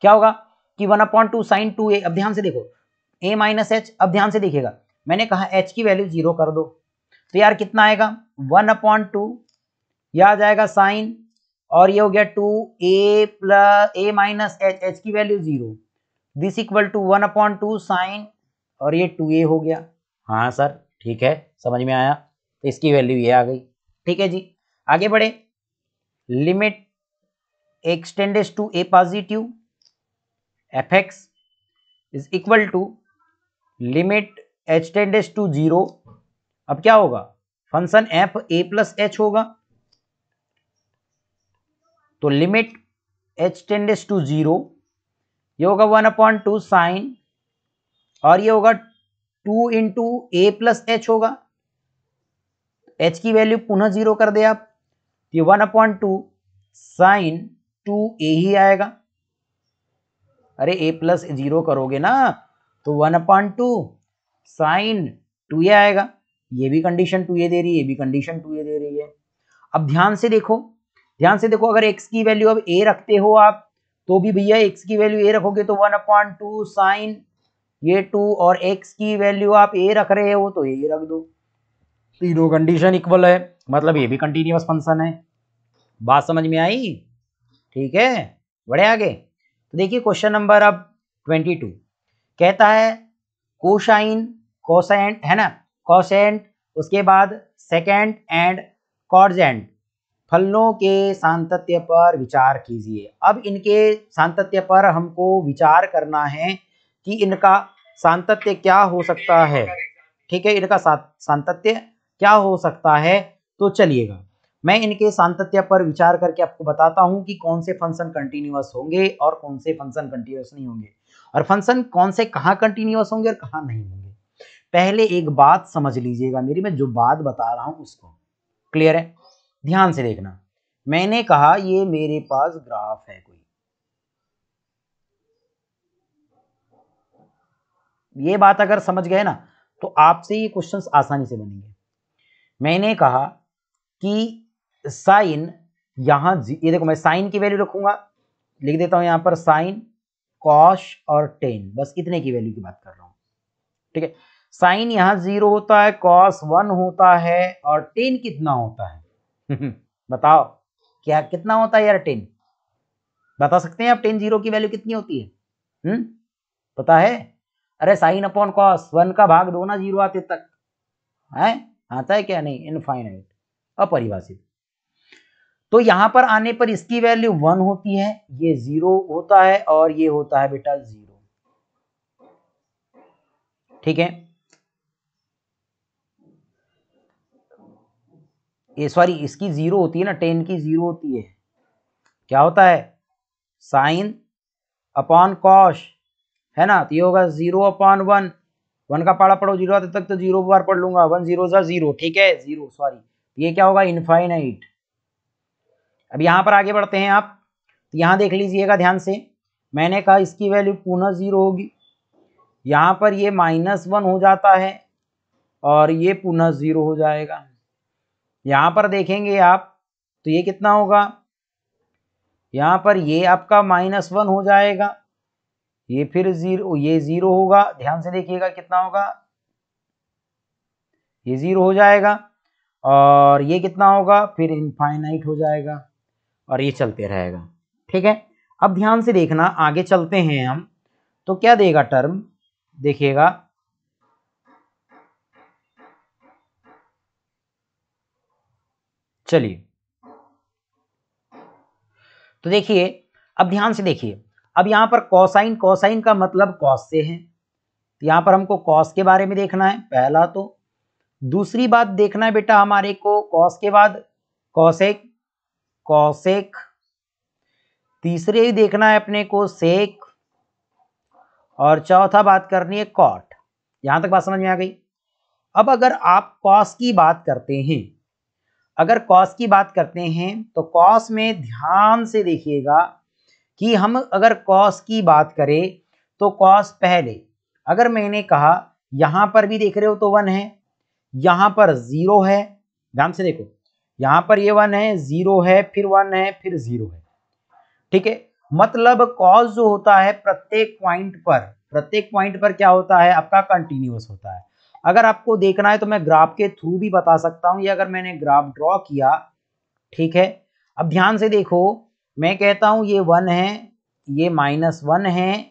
क्या होगा कि 1/2 साइन 2a, अब ध्यान से देखो a माइनस एच, अब ध्यान से देखिएगा, मैंने कहा h की वैल्यू 0 कर दो, तो यार कितना आएगा 1/2, यह आ जाएगा साइन, और ये हो गया 2a plus a minus h, h की value 0, this equal to 1/2 sine, और ये 2a हो गया। हाँ सर ठीक है, समझ में आया, तो इसकी वैल्यू ये आ गई। ठीक है जी, आगे बढ़े, limit x tends to a positive f x is equal to limit h tends to 0, अब क्या होगा function f a plus h होगा, तो लिमिट h टेंडेस टू 0, ये होगा 1/2 साइन, और ये होगा 2 इंटू ए प्लस एच होगा, h की वैल्यू पुनः 0 कर दे आप, ये 1/2 साइन 2a ही आएगा, अरे a प्लस 0 करोगे ना तो 1/2 साइन 2a आएगा, ये भी कंडीशन 2a दे रही है, ये भी कंडीशन 2a दे रही है। अब ध्यान से देखो, अगर x की वैल्यू अब a रखते हो आप, तो भी भैया x की वैल्यू a रखोगे तो 1/2 साइन ये 2, और x की वैल्यू आप a रख रहे हो तो a रख दो, तीनों कंडीशन इक्वल है, मतलब ये भी कंटिन्यूअस फंक्शन है। बात समझ में आई? ठीक है, बढ़े आगे, तो देखिए क्वेश्चन नंबर अब 22 कहता है कोसाइन, कोसेंट है ना, कोसेंट, उसके बाद सेकेंड एंड कॉर्जेंट फलनों के सांतत्य पर विचार कीजिए। अब इनके सांतत्य पर हमको विचार करना है कि इनका सांतत्य क्या हो सकता है। ठीक है, इनका सांतत्य क्या हो सकता है, तो चलिएगा मैं इनके सांतत्य पर विचार करके आपको बताता हूं कि कौन से फंक्शन कंटिन्यूअस होंगे और कौन से फंक्शन कंटिन्यूअस नहीं होंगे, और फंक्शन कौन से कहां कंटिन्यूअस होंगे और कहां नहीं होंगे। पहले एक बात समझ लीजिएगा मेरी, मैं जो बात बता रहा हूं उसको, क्लियर है? ध्यान से देखना, मैंने कहा ये मेरे पास ग्राफ है कोई, ये बात अगर समझ गए ना तो आपसे ये क्वेश्चंस आसानी से बनेंगे। मैंने कहा कि साइन यहां, ये देखो मैं साइन की वैल्यू रखूंगा, लिख देता हूं यहां पर साइन कॉश और टेन, बस इतने की वैल्यू की बात कर रहा हूं। ठीक है, साइन यहां 0 होता है, कॉस 1 होता है, और टेन कितना होता है बताओ क्या कितना होता है यार टेन, बता सकते हैं आप टेन 0 की वैल्यू कितनी होती है? पता है? अरे साइन अपॉन कॉस 1 का भाग दो ना 0 आते तक, है आता है क्या? नहीं, इनफाइनाइट, अपरिभाषित। तो यहां पर आने पर इसकी वैल्यू 1 होती है, ये 0 होता है, और ये होता है बेटा 0। ठीक है, ये सॉरी इसकी 0 होती है ना, 10 की 0 होती है, क्या होता है साइन अपॉन कॉश, है ना, तो ये होगा 0/1, 1 का पाड़ा पढ़ो 0 आते तक तो 0 बार पढ़ लूंगा, 1 0 0, ठीक है 0 सॉरी, ये क्या होगा इनफाइनाइट। अब यहां पर आगे बढ़ते हैं आप, तो यहां देख लीजिएगा ध्यान से, मैंने कहा इसकी वैल्यू पुनः 0 होगी, यहां पर ये -1 हो जाता है, और ये पुनः 0 हो जाएगा। यहां पर देखेंगे आप तो ये कितना होगा, यहां पर ये आपका -1 हो जाएगा, ये फिर जीरो, ये जीरो होगा, ध्यान से देखिएगा कितना होगा, ये जीरो हो जाएगा, और ये कितना होगा, फिर इनफाइनाइट हो जाएगा, और ये चलते रहेगा। ठीक है, अब ध्यान से देखना, आगे चलते हैं हम, तो क्या देगा टर्म, देखिएगा, चलिए तो देखिए, अब ध्यान से देखिए, अब यहां पर कोसाइन, कोसाइन का मतलब कॉस से है, तो यहां पर हमको कॉस के बारे में देखना है पहला। तो दूसरी बात देखना है बेटा हमारे को, कॉस के बाद कॉसेक, कॉसेक, तीसरे ही देखना है अपने को सेक, और चौथा बात करनी है कॉट। यहां तक बात समझ में आ गई। अब अगर आप कॉस की बात करते हैं, अगर कॉस की बात करते हैं तो कॉस में ध्यान से देखिएगा कि हम अगर कॉस की बात करें तो कॉस पहले, अगर मैंने कहा यहां पर भी देख रहे हो तो 1 है, यहां पर 0 है, ध्यान से देखो, यहां पर ये 1 है, 0 है, फिर 1 है, फिर 0 है। ठीक है, मतलब कॉस जो होता है प्रत्येक पॉइंट पर क्या होता है आपका, कंटिन्यूअस होता है। अगर आपको देखना है तो मैं ग्राफ के थ्रू भी बता सकता हूं, ये अगर मैंने ग्राफ ड्रॉ किया, ठीक है, अब ध्यान से देखो, मैं कहता हूं ये 1 है, ये -1 है,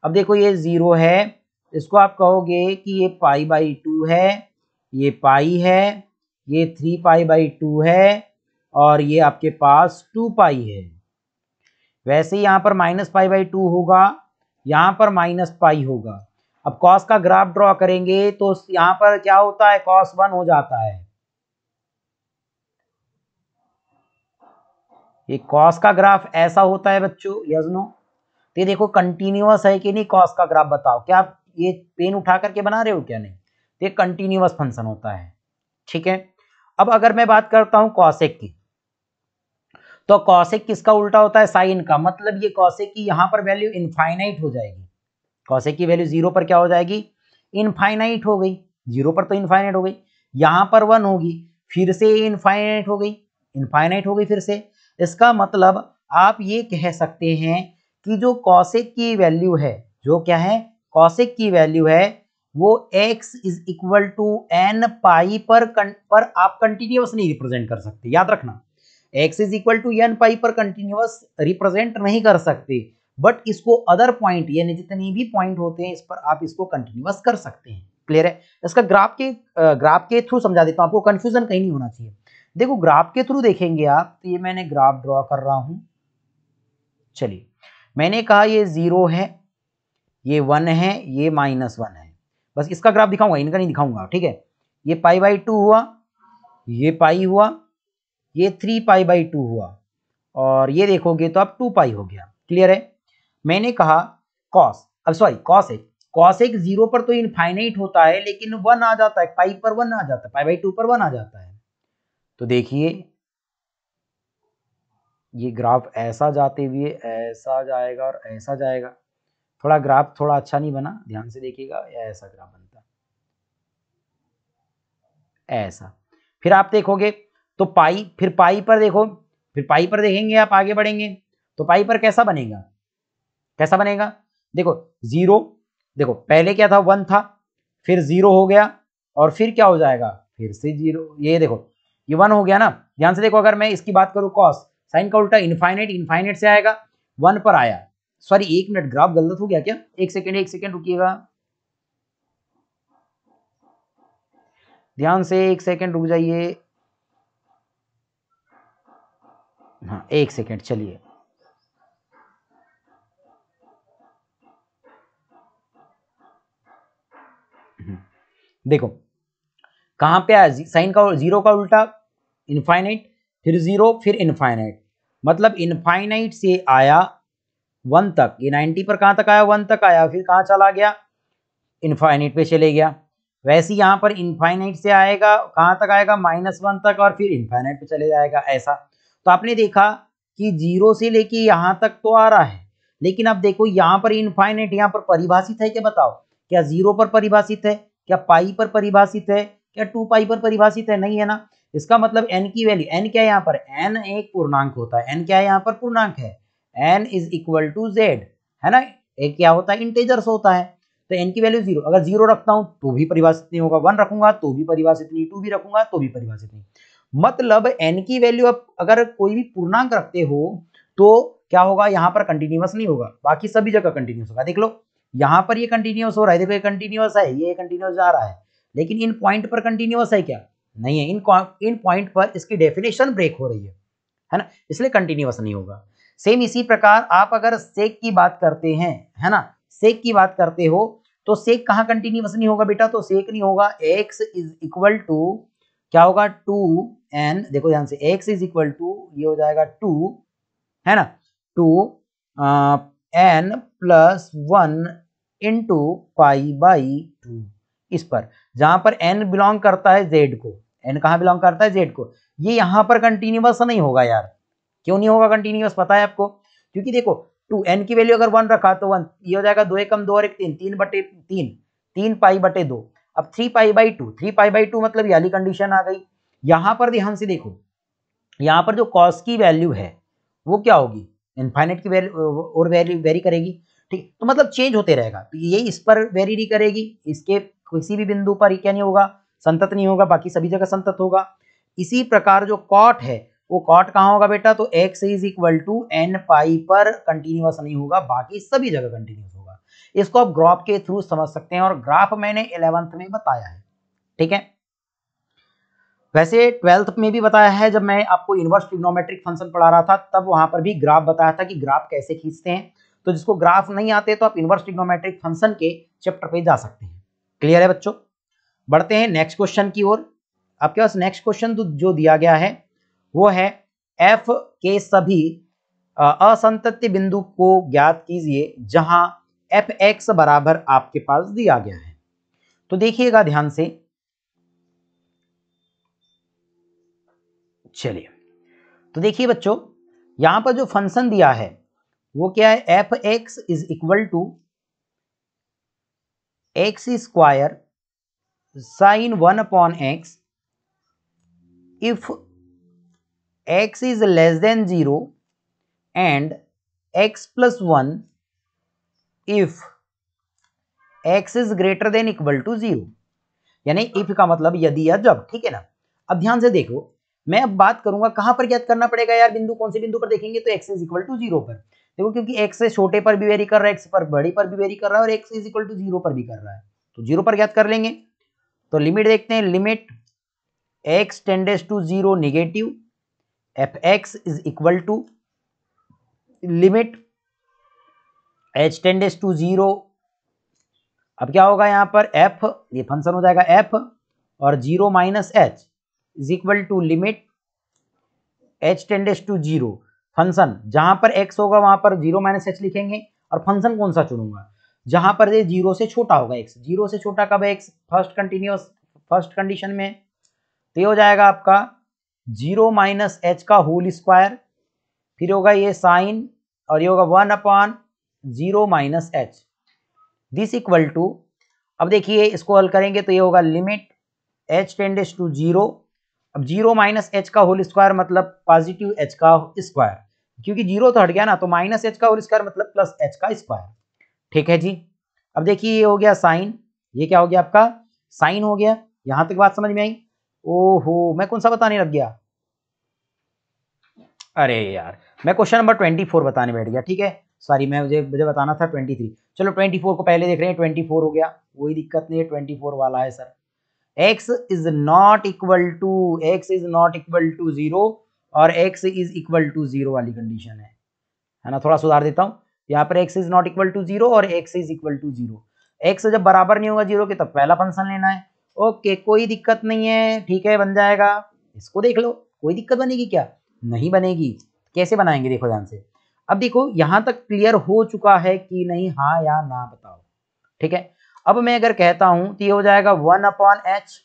अब देखो ये 0 है, इसको आप कहोगे कि ये π/2 है, ये पाई है, ये 3π/2 है, और ये आपके पास 2π है। वैसे ही यहाँ पर -π/2 होगा, यहाँ पर -π होगा। अब कॉस का ग्राफ ड्रॉ करेंगे तो यहाँ पर क्या होता है, cos 1 हो जाता है। ये कॉस का ग्राफ ऐसा होता है बच्चों, यस नो? तो ये देखो कंटिन्यूअस है कि नहीं, कॉस का ग्राफ बताओ, क्या आप ये पेन उठा करके बना रहे हो क्या, नहीं? तो ये कंटिन्यूअस फंक्शन होता है। ठीक है, अब अगर मैं बात करता हूं कॉसेक की, तो कॉसेक किसका उल्टा होता है, साइन का, मतलब ये कॉसेक की यहां पर वैल्यू इनफाइनाइट हो जाएगी, कॉसेक की वैल्यू 0 पर क्या हो जाएगी, इनफाइनाइट हो गई, 0 पर तो इनफाइनाइट हो गई, यहां पर 1 होगी, फिर से इनफाइनाइट हो गई, इनफाइनाइट हो गई फिर से। इसका मतलब आप ये कह सकते हैं कि जो कॉसेक की वैल्यू है, जो क्या है, कॉसेक की वैल्यू है, वो x is equal to n pi पर आप कंटिन्यूअस नहीं रिप्रेजेंट कर सकते, याद रखना, x is equal to n pi पर कंटिन्यूअस रिप्रेजेंट नहीं कर सकते, बट इसको अदर पॉइंट यानी जितने भी पॉइंट होते हैं इस पर आप इसको कंटिन्यूअस कर सकते हैं। क्लियर है? इसका ग्राफ के थ्रू समझा देता हूं, आपको कंफ्यूजन कहीं नहीं होना चाहिए। देखो ग्राफ के थ्रू देखेंगे आप, तो ये मैंने ग्राफ ड्रॉ कर रहा हूं, चलिए, मैंने कहा ये 0 है, ये 1 है, ये -1 है, बस इसका ग्राफ दिखाऊंगा, इनका नहीं दिखाऊंगा। ठीक है, ये π/2 हुआ, ये पाई हुआ, ये 3π/2 हुआ, और ये देखोगे तो अब 2π हो गया। क्लियर है? मैंने कहा कॉस, अब सॉरी कॉस एक 0 पर तो इनफाइनाइट होता है, लेकिन 1 आ जाता है, पाई पर 1 आ जाता है, π/2 पर 1 आ जाता है। तो देखिए ये ग्राफ ऐसा जाते हुए ऐसा जाएगा और ऐसा जाएगा, थोड़ा ग्राफ थोड़ा अच्छा नहीं बना, ध्यान से देखिएगा, ऐसा ग्राफ बनता ऐसा। फिर आप देखोगे तो पाई, फिर पाई पर देखो, फिर पाई पर देखेंगे आप, आगे बढ़ेंगे तो पाई पर कैसा बनेगा, कैसा बनेगा, देखो 0, देखो पहले क्या था, 1 था, फिर 0 हो गया, और फिर क्या हो जाएगा, फिर से 0, ये देखो ये 1 हो गया ना। ध्यान से देखो, अगर मैं इसकी बात करूं कॉस, साइन का उल्टा इनफाइनाइट, इनफाइनाइट से आएगा, 1 पर आया, सॉरी 1 मिनट, ग्राफ गलत हो गया क्या, एक सेकेंड रुकिएगा, ध्यान से 1 सेकेंड रुक जाइए, हाँ 1 सेकेंड, चलिए देखो कहां पे आया, साइन का 0 का उल्टा इनफाइनाइट, फिर 0, फिर इनफाइनाइट, मतलब इनफाइनाइट से आया 1 तक, ये 90 पर कहां तक आया, 1 तक आया, फिर कहां चला गया, इनफाइनाइट पे चले गया। वैसे यहाँ पर इनफाइनाइट से आएगा, कहां तक आएगा, -1 तक, और फिर इनफाइनाइट पे चले जाएगा, ऐसा। तो आपने देखा कि 0 से लेके यहाँ तक तो आ रहा है, लेकिन अब देखो यहाँ पर इनफाइनाइट यहाँ पर परिभाषित है क्या, बताओ, क्या 0 पर परिभाषित है, क्या पाई पर परिभाषित है, क्या 2π पर परिभाषित है, नहीं है ना। इसका मतलब n की वैल्यू, n क्या है यहाँ पर, n एक पूर्णांक होता है, n क्या है यहाँ पर, पूर्णांक है, n is equal to z, है ना, एक क्या होता है, इंटेजर्स होता है। तो n की वैल्यू 0, अगर 0 रखता हूं तो भी परिभाषित नहीं होगा, 1 रखूंगा तो भी परिभाषित नहीं, 2 भी रखूंगा तो भी परिभाषित नहीं। मतलब n की वैल्यू अब अगर कोई भी पूर्णांक रखते हो तो क्या होगा, यहाँ पर कंटिन्यूअस नहीं होगा, बाकी सभी जगह कंटिन्यूअस होगा। देख लो यहाँ पर ये कंटिन्यूअस हो रहा है, देखो ये कंटिन्यूअस है, ये कंटिन्यूअस जा रहा है, लेकिन इन पॉइंट पर कंटिन्यूअस है क्या, नहीं है। इन पॉइंट पर इसकी डेफिनेशन ब्रेक हो रही है ना, इसलिए कंटिन्यूअस नहीं होगा। सेम इसी प्रकार आप अगर सेक की बात करते हैं, है ना, सेक की बात करते हो तो सेक कहाँ कंटिन्यूअस नहीं होगा बेटा, तो सेक नहीं होगा। x इज इक्वल टू क्या होगा, 2n, देखो ध्यान से, x इज इक्वल टू ये हो जाएगा 2, है ना, 2n plus 1 into pi by 2, इस पर जहां पर n बिलोंग करता है z को, n कहाँ बिलोंग करता है, z को, ये यहां पर कंटिन्यूअस नहीं होगा यार। क्यों नहीं होगा कंटिन्यूअस, पता है आपको, क्योंकि देखो 2n की वैल्यू अगर 1 रखा तो 1, ये हो जाएगा 2 एकम 2 और 1 3, 3 बटे 3, 3 पाई बटे 2, अब 3 पाई बाई 2, 3 पाई बाई 2 मतलब ये वाली कंडीशन आ गई। यहां पर ध्यान से देखो, यहां पर जो कॉस की वैल्यू है वो क्या होगी, इनफाइनाइट की वैल्यू और वेरी करेगी, ठीक, तो मतलब चेंज होते रहेगा, तो ये इस पर वेरी नहीं करेगी, इसके किसी भी बिंदु पर क्या नहीं होगा, संतत नहीं होगा, बाकी सभी जगह संतत होगा। इसी प्रकार जो कॉट है वो कॉट कहाँ होगा बेटा, तो x is equal to n pi पर कंटिन्यूअस नहीं होगा, बाकी सभी जगह कंटिन्यूअस होगा। इसको आप ग्राफ के थ्रू समझ सकते हैं, और ग्राफ मैंने 11th में बताया है, ठीक है। वैसे 12th में भी बताया है, जब मैं आपको इनवर्स ट्रिग्नोमेट्रिक फंक्शन पढ़ा रहा था तब वहां पर भी ग्राफ बताया था कि ग्राफ कैसे खींचते हैं। तो जिसको ग्राफ नहीं आते तो आप इनवर्स ट्रिग्नोमेट्रिक फंक्शन के चैप्टर पे जा सकते हैं। क्लियर है बच्चों, बढ़ते हैं नेक्स्ट क्वेश्चन की ओर। आपके पास नेक्स्ट क्वेश्चन जो दिया गया है वो है f के सभी असंतत्य बिंदु को ज्ञात कीजिए जहां fx बराबर आपके पास दिया गया है। तो देखिएगा ध्यान से, चलिए तो देखिए बच्चों, यहां पर जो फंक्शन दिया है वो क्या है, fx is equal to x square sine 1 upon x if x is less than 0 and x plus 1 if x is greater than equal to 0, यानी if का मतलब यदि या जब, ठीक है ना। अब ध्यान से देखो, मैं अब बात करूंगा कहां पर ज्ञात करना पड़ेगा यार, बिंदु कौन से बिंदु पर देखेंगे, तो x इज इक्वल टू 0 पर। देखो क्योंकि x से छोटे पर भी वेरी कर रहा है, x पर बड़ी पर भी वेरी कर रहा है, और x इज इक्वल टू 0 पर भी कर रहा है, तो 0 पर ज्ञात कर लेंगे। तो लिमिट देखते हैं, limit x tends to 0 negative fx is equal to limit h tends to 0, अब क्या होगा यहाँ पर f, ये फंक्शन हो जाएगा f और 0 minus h is equal to limit h tends to 0, function जहां पर x होगा वहां पर 0 माइनस h लिखेंगे, और फंक्शन कौन सा चुनूंगा, जहां पर ये 0 से छोटा होगा x, 0 से छोटा कब है x, फर्स्ट कंडीशन में, तो ये हो जाएगा आपका 0 माइनस h का होल स्क्वायर, फिर होगा ये साइन, और ये होगा 1 upon 0 minus h, this equal to, अब देखिए इसको हल करेंगे तो ये होगा लिमिट h टेंडेस टू 0, अब 0 माइनस h का होल स्क्वायर मतलब पॉजिटिव h का स्क्वायर, क्योंकि 0 तो हट गया ना, तो माइनस h का होल स्क्वायर मतलब प्लस h का स्क्वायर, ठीक है जी। अब देखिए ये हो गया साइन, ये क्या हो गया आपका साइन हो गया, यहां तक बात समझ में आई। ओहो, मैं कौन सा बताने लग गया, अरे यार मैं क्वेश्चन नंबर 24 बताने बैठ गया, ठीक है, सॉरी, मुझे बताना था 23। चलो 24 को पहले देख रहे हैं, 24 हो गया, कोई दिक्कत नहीं है, 24 वाला है sir. x is not equal to 0 और x इज इक्वल टू 0 वाली कंडीशन है ना, थोड़ा सुधार देता हूँ, यहाँ पर x is not equal to 0 और x is equal to 0, x जब बराबर नहीं होगा 0 के तब पहला फंक्शन लेना है। ओके, कोई दिक्कत नहीं है, ठीक है, बन जाएगा, इसको देख लो, कोई दिक्कत बनेगी क्या, नहीं बनेगी। कैसे बनाएंगे देखो ध्यान से, अब देखो यहां तक क्लियर हो चुका है कि नहीं, हाँ या ना बताओ, ठीक है। अब मैं अगर कहता हूं तो ये हो जाएगा 1 upon h,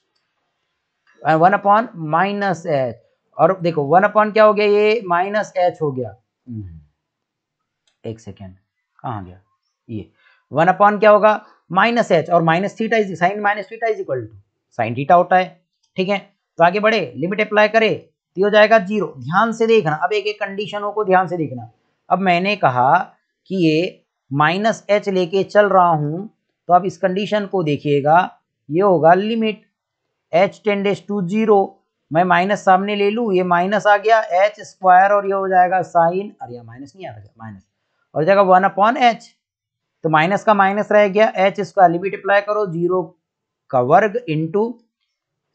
1 upon minus h, और देखो 1 अपॉन क्या हो गया, ये माइनस h हो गया, एक सेकेंड कहाँ गया, ये 1 अपॉन क्या होगा माइनस h, और minus theta is sine minus theta is equal to sine theta होता है, ठीक है। तो आगे बढ़े, लिमिट अप्लाई करे तो हो जाएगा 0, ध्यान से देखना, अब एक एक कंडीशनों को ध्यान से देखना। अब मैंने कहा कि ये माइनस एच लेके चल रहा हूं तो आप इस कंडीशन को देखिएगा, ये होगा limit h tends to zero. मैं माइनस सामने ले लूँ, ये माइनस आ गया एच स्क्वायर और ये हो जाएगा साइन, अरे यहाँ माइनस नहीं आता, माइनस और जाएगा 1/h, तो माइनस का माइनस रह गया एच स्क्वायर, लिमिट अप्लाई करो जीरो का वर्ग इंटू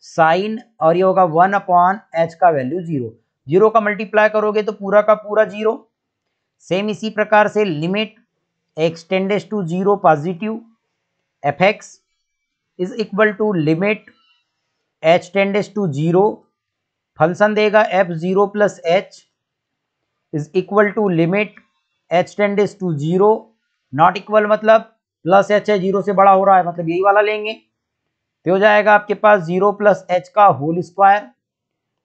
साइन और ये होगा 1/h का वैल्यू जीरो, जीरो का मल्टीप्लाई करोगे तो पूरा का पूरा जीरो। सेम इसी प्रकार से limit x tends to zero positive f x is equal to limit h tends to zero, function देगा f zero plus h is equal to limit h tends to zero, not equal मतलब प्लस एच है, जीरो से बड़ा हो रहा है मतलब यही वाला लेंगे, तो हो जाएगा आपके पास जीरो प्लस एच का होल स्क्वायर,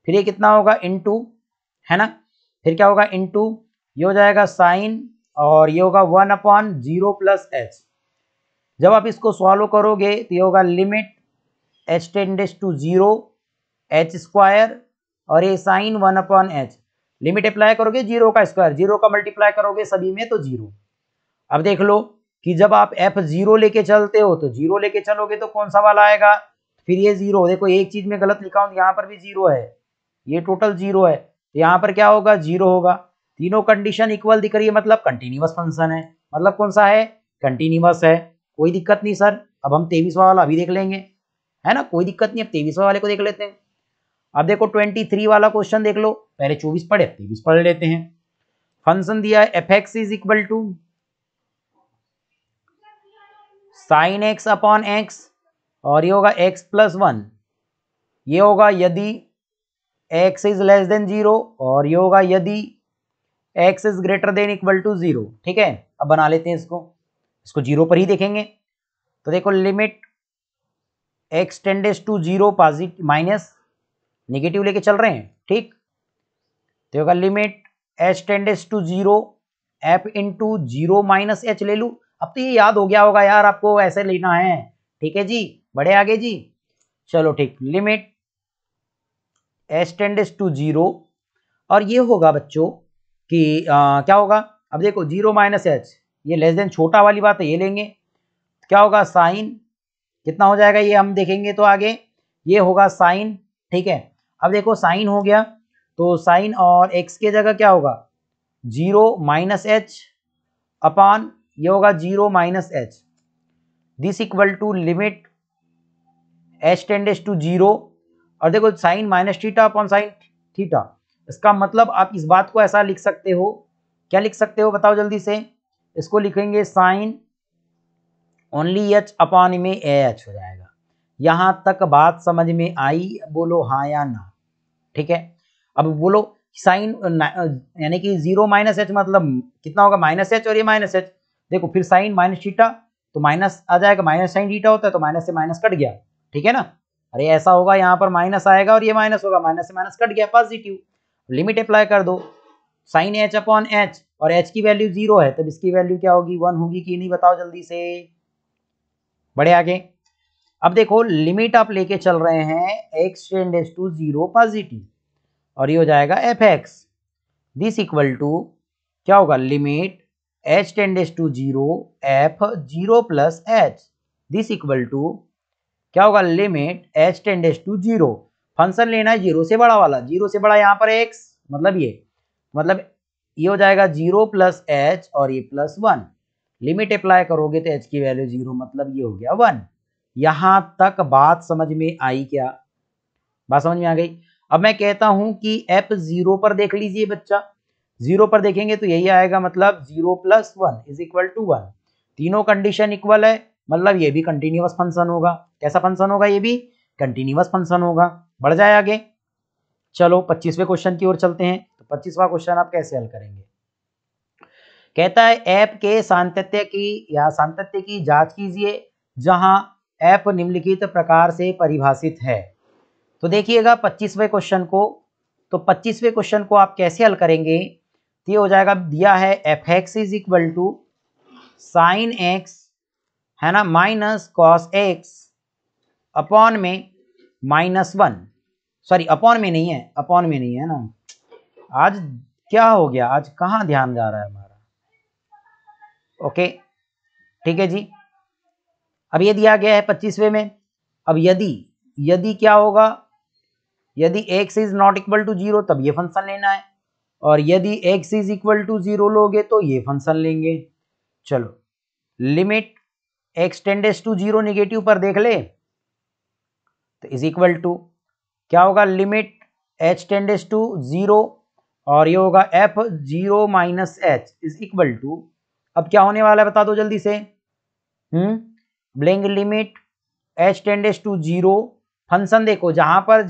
फिर ये कितना होगा इंटू, है ना, फिर क्या होगा इंटू, ये हो जाएगा साइन और ये होगा 1/0 प्लस एच। जब आप इसको सॉल्व करोगे तो ये होगा limit h tends to zero h square और ये साइन 1/h, लिमिट अप्लाई करोगे जीरो का स्क्वायर, जीरो का मल्टीप्लाई करोगे सभी में तो जीरो। अब देख लो कि जब आप एफ जीरो लेके चलते हो तो जीरो लेके चलोगे तो कौन सा वाला आएगा, फिर ये जीरो, देखो एक चीज में गलत लिखा हूं, यहाँ पर भी जीरो है, ये टोटल जीरो है, तो यहाँ पर क्या होगा जीरो होगा, तीनों कंडीशन इक्वल दिख रही है मतलब कंटिन्यूअस फंक्शन है, मतलब कौन सा है कंटिन्यूअस है, कोई दिक्कत नहीं सर। अब हम 23वां वाला अभी देख लेंगे, है ना, कोई दिक्कत नहीं, अब 23वां वाले को देख लेते हैं। अब देखो 23 वाला क्वेश्चन देख लो, पहले 24 पढ़े 23 पढ़ लेते हैं। फंक्शन दिया है f x is equal to sine x upon x और ये होगा एक्स प्लस वन, ये होगा यदि x is less than zero और ये होगा यदि x is greater than equal to zero. ठीक है, अब बना लेते हैं इसको जीरो पर ही देखेंगे, तो देखो limit x tends to zero positive minus negative लेके चल रहे हैं, ठीक, तो होगा limit h tends to zero f into zero minus h ले लू। अब तो ये याद हो गया होगा यार, आपको ऐसे लेना है, ठीक है जी, बढ़े आगे जी, चलो ठीक, limit h tends to zero और ये होगा बच्चों कि क्या होगा, अब देखो जीरो माइनस एच, ये लेस देन छोटा वाली बात है, ये लेंगे, क्या होगा साइन, कितना हो जाएगा ये हम देखेंगे तो आगे, ये होगा साइन, ठीक है। अब देखो साइन हो गया तो साइन और एक्स के जगह क्या होगा जीरो माइनस एच अपॉन ये होगा zero minus h, this equal to limit h tends to zero और देखो sine minus theta upon sine theta, इसका मतलब आप इस बात को ऐसा लिख सकते हो, क्या लिख सकते हो बताओ जल्दी से, इसको लिखेंगे साइन ओनली एच अपॉन में ए एच हो जाएगा। यहां तक बात समझ में आई, बोलो हाँ या ना, ठीक है। अब बोलो साइन यानी कि जीरो माइनस एच मतलब कितना होगा माइनस एच और ये माइनस एच, देखो फिर साइन माइनस थीटा तो माइनस आ जाएगा, माइनस साइन थीटा होता है तो माइनस से माइनस कट गया, ठीक है ना, अरे ऐसा होगा यहाँ पर माइनस आएगा और ये माइनस होगा, माइनस से माइनस कट गया पॉजिटिव, लिमिट अप्लाई कर दो साइन एच अपॉन एच और एच की वैल्यू जीरो है तब इसकी वैल्यू क्या होगी वन होगी कि नहीं, बताओ जल्दी से, बढ़े आगे। अब देखो लिमिट आप लेके चल रहे हैं x tends to zero positive और ये हो जाएगा f x, this equal to क्या होगा limit h tends to zero f zero plus h, this equal to क्या होगा limit h tends to zero, function लेना है जीरो से बड़ा वाला, जीरो से बड़ा यहाँ पर एक्स मतलब ये हो जाएगा जीरो प्लस एच और ये प्लस वन, लिमिट अप्लाई करोगे तो एच की वैल्यू जीरो मतलब ये हो गया वन। यहां तक बात समझ में आई क्या, बात समझ में आ गई। अब मैं कहता हूं कि एफ जीरो पर देख लीजिए बच्चा, जीरो पर देखेंगे तो यही आएगा मतलब zero plus one is equal to one, तीनों कंडीशन इक्वल है मतलब ये भी कंटिन्यूअस फंक्शन होगा, कैसा फंक्शन होगा ये भी कंटिन्यूअस फंक्शन होगा, बढ़ जाए आगे। चलो 25वें क्वेश्चन की ओर चलते हैं, तो 25वां क्वेश्चन आप कैसे हल करेंगे, कहता है एफ के सातत्य की जांच कीजिए जहां एफ निम्नलिखित प्रकार से परिभाषित है। तो देखिएगा 25वें क्वेश्चन को, तो 25वें क्वेश्चन को आप कैसे हल करेंगे, तो ये हो जाएगा दिया है f x is equal to sine x, है ना, माइनस कॉस एक्स अपॉन में माइनस वन, सॉरी अपॉन में नहीं है ना, आज क्या हो गया, आज कहाँ ध्यान जा रहा है हमारा, ओके, ठीक है जी। अब ये दिया गया है 25वें में। अब यदि क्या होगा, यदि x is not equal to 0 तब ये फंक्शन लेना है, और यदि x इज इक्वल टू 0 लोगे तो ये फंक्शन लेंगे। चलो, limit x tends to 0 negative पर देख ले तो इज इक्वल टू क्या होगा, लिमिट h टेंडेस टू 0 और ये होगा f 0 minus h is equal to, अब क्या होने वाला है बता दो जल्दी से। ब्लिंग limit h tends to 0, function देखो जहां पर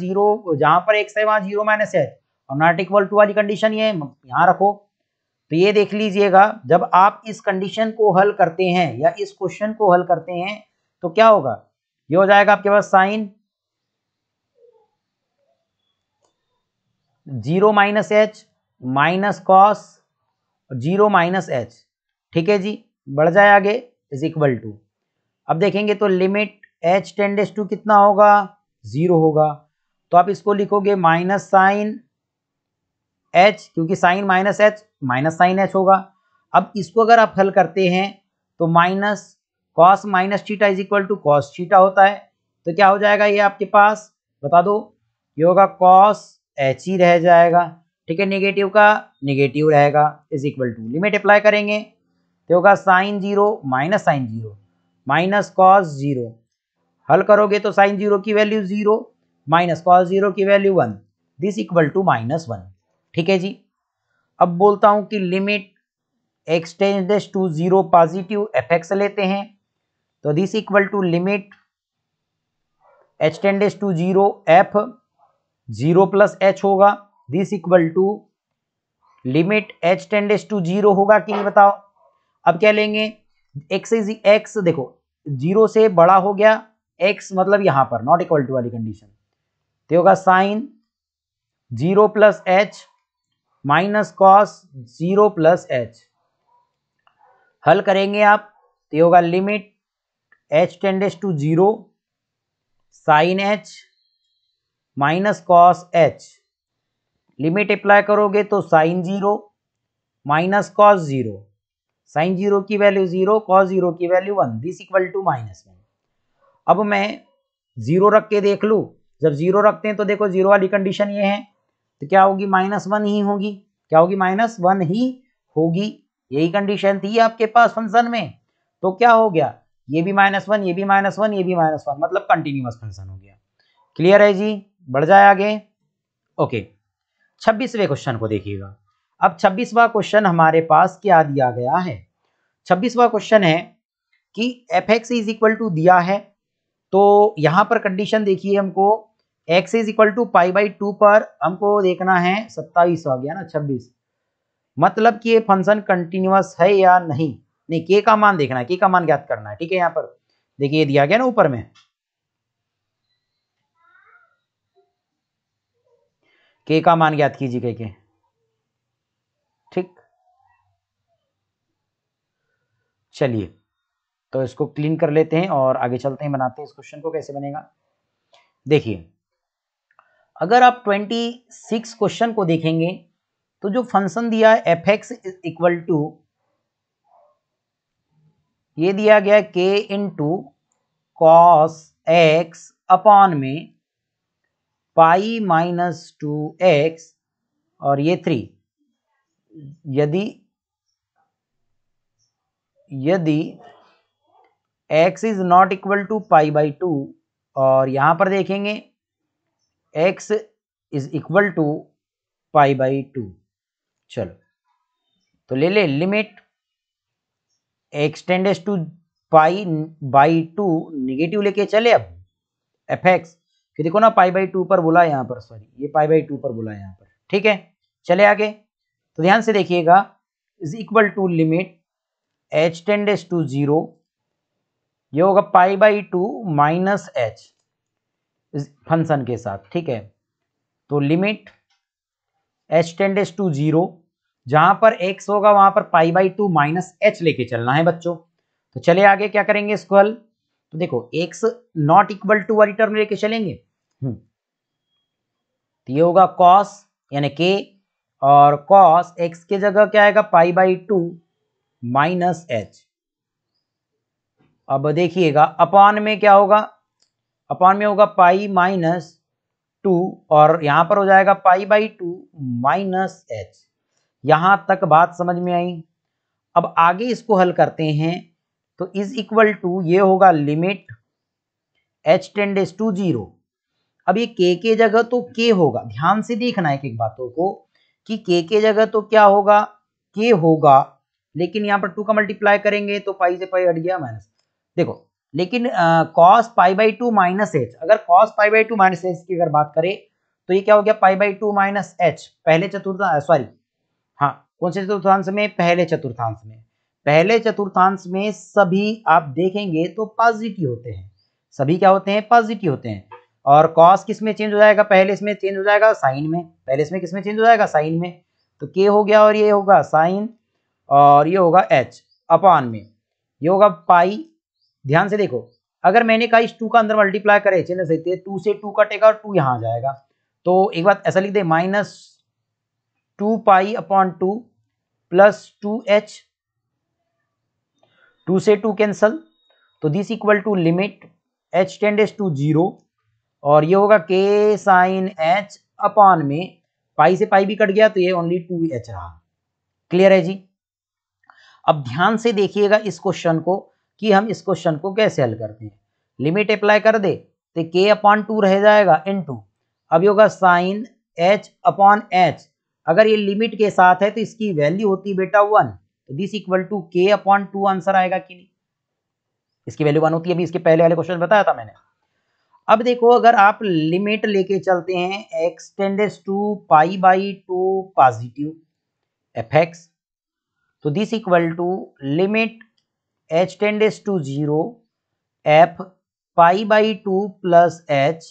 x है वहां 0 माइनस h, और नॉट इक्वल टू वाली कंडीशन ये यहां रखो। तो ये देख लीजिएगा, जब आप इस कंडीशन को हल करते हैं या इस क्वेश्चन को हल करते हैं तो क्या होगा, ये हो जाएगा आपके पास sine 0 minus h minus cos 0 minus h, ठीक है जी, बढ़ जाए आगे, इज इक्वल टू, अब देखेंगे तो लिमिट h टेंडेस टू कितना होगा, 0 होगा, तो आप इसको लिखोगे माइनस साइन h, क्योंकि sine minus h minus sine h होगा। अब इसको अगर आप हल करते हैं तो minus cos minus theta is equal to cos theta होता है, तो क्या हो जाएगा ये आपके पास बता दो, ये होगा कॉस h ही रह जाएगा, ठीक है, नेगेटिव का नेगेटिव रहेगा, is equal to limit apply करेंगे तो होगा sine 0 minus sine 0 minus cos 0, हल करोगे तो साइन 0 की वैल्यू 0 माइनस कॉस 0 की value 1, this equal to minus 1, ठीक है जी। अब बोलता हूं कि limit x tends to 0 positive fx लेते हैं, तो this equal to limit h tends to 0 f 0 plus h होगा, this equal to limit h tends to 0 होगा कि नहीं बताओ। अब क्या लेंगे, x देखो 0 से बड़ा हो गया x, मतलब यहां पर नॉट इक्वल टू वाली कंडीशन, तो होगा sine 0 plus h minus cos 0 plus h, हल करेंगे आप तो ये होगा limit h tends to 0 sine h minus cos h, limit apply करोगे तो साइन 0 माइनस कॉस 0, साइन 0 की वैल्यू 0 कॉस 0 की value 1, this equal to minus 1। अब मैं 0 रख के देख लूँ, जब 0 रखते हैं तो देखो 0 वाली कंडीशन ये है, तो क्या होगी माइनस 1 ही होगी, क्या होगी माइनस 1 ही होगी, यही कंडीशन थी आपके पास फंक्शन में, तो क्या हो गया, ये भी -1 ये भी -1 ये भी -1, मतलब कंटिन्यूअस फंक्शन हो गया। क्लियर है जी, बढ़ जाए आगे। ओके, 26वें क्वेश्चन को देखिएगा। अब 26वां क्वेश्चन हमारे पास क्या दिया गया है, 26वां क्वेश्चन है कि fx इज इक्वल टू दिया है, तो यहां पर कंडीशन देखिए, हमको x इज इक्वल टू π/2 पर हमको देखना है 27 आ गया ना 26, मतलब कि ये फंक्शन कंटिन्यूअस है या नहीं, के का मान देखना है, के का मान ज्ञात करना है, ठीक है। यहाँ पर देखिए दिया गया ना ऊपर में, के का मान ज्ञात कीजिए के, ठीक, चलिए तो इसको क्लीन कर लेते हैं और आगे चलते हैं, बनाते हैं इस क्वेश्चन को कैसे बनेगा। देखिए अगर आप 26 क्वेश्चन को देखेंगे तो जो फंक्शन दिया है fx इज इक्वल टू, ये दिया गया k into cos x upon में पाई -2x और ये 3, यदि x is not equal to π/2 और यहां पर देखेंगे x इज इक्वल टू π/2, चलो तो ले ले limit x tends to π/2 negative लेके चले, अब fx कि देखो ना π/2 पर बोला यहाँ पर, सॉरी ये π/2 पर बोला यहाँ पर, ठीक है, चले आगे, तो ध्यान से देखिएगा, is equal to limit h tends to 0, ये होगा π/2 माइनस h इस फंक्शन के साथ, ठीक है, तो लिमिट h टेंडेस टू 0, जहां पर x होगा वहां पर π/2 माइनस h लेके चलना है बच्चों। तो चले आगे क्या करेंगे इसको हल, तो देखो x नॉट इक्वल टू वाली टर्म लेके चलेंगे, तो ये होगा cos यानी k, और cos x के जगह क्या आएगा π/2 माइनस एच। अब देखिएगा अपान में क्या होगा, अपान में होगा पाई माइनस 2 और यहां पर हो जाएगा पाई बाई 2 माइनस एच। यहां तक बात समझ में आई। अब आगे इसको हल करते हैं तो इज इक्वल टू ये होगा लिमिट h टेंडेस टू 0। अब ये के जगह तो के होगा, ध्यान से देखना है एक एक बातों को कि के जगह तो क्या होगा, के होगा, लेकिन यहाँ पर 2 का मल्टीप्लाई करेंगे तो पाई से पाई हट गया माइनस। देखो लेकिन cos pi by 2 minus h, अगर cos pi by 2 minus h की अगर बात करें तो ये क्या हो गया पाई बाई 2 माइनस एच। पहले चतुर्थांश, सॉरी हाँ कौन से चतुर्थांश में, पहले चतुर्थांश में। पहले चतुर्थांश में सभी आप देखेंगे तो पॉजिटिव होते हैं, सभी क्या होते हैं, पॉजिटिव होते हैं। और कॉस किस में चेंज हो जाएगा, पहले इसमें चेंज हो जाएगा साइन में, पहले इसमें किस में चेंज हो जाएगा, साइन में। तो के हो गया और ये होगा साइन और ये होगा एच अपान में ये होगा पाई। ध्यान से देखो अगर मैंने कहा इस 2 का अंदर मल्टीप्लाई करे चिन्ह से 2 से 2 कटेगा और 2 यहाँ आ जाएगा, तो एक बात ऐसा लिख दे minus 2 pi upon 2 plus 2h, 2 से 2 कैंसल, तो this equal to limit h tends to 0 और ये होगा k साइन h अपॉन में पाई से पाई भी कट गया तो ये ओनली 2h रहा। क्लियर है जी। अब ध्यान से देखिएगा इस क्वेश्चन को कि हम इस क्वेश्चन को कैसे हल करते हैं। लिमिट अप्लाई कर दे तो k अपॉन 2 रह जाएगा इनटू, अब ये होगा साइन h अपॉन h। अगर ये लिमिट के साथ है तो इसकी वैल्यू होती है बेटा 1, तो this equal to k upon 2 answer आएगा कि नहीं, इसकी वैल्यू 1 होती है। अभी इसके पहले वाले क्वेश्चन बताया था मैंने। अब देखो अगर आप लिमिट लेके चलते हैं x tends to pi by 2 positive fx, तो this equal to limit h tends to 0 f pi by 2 plus h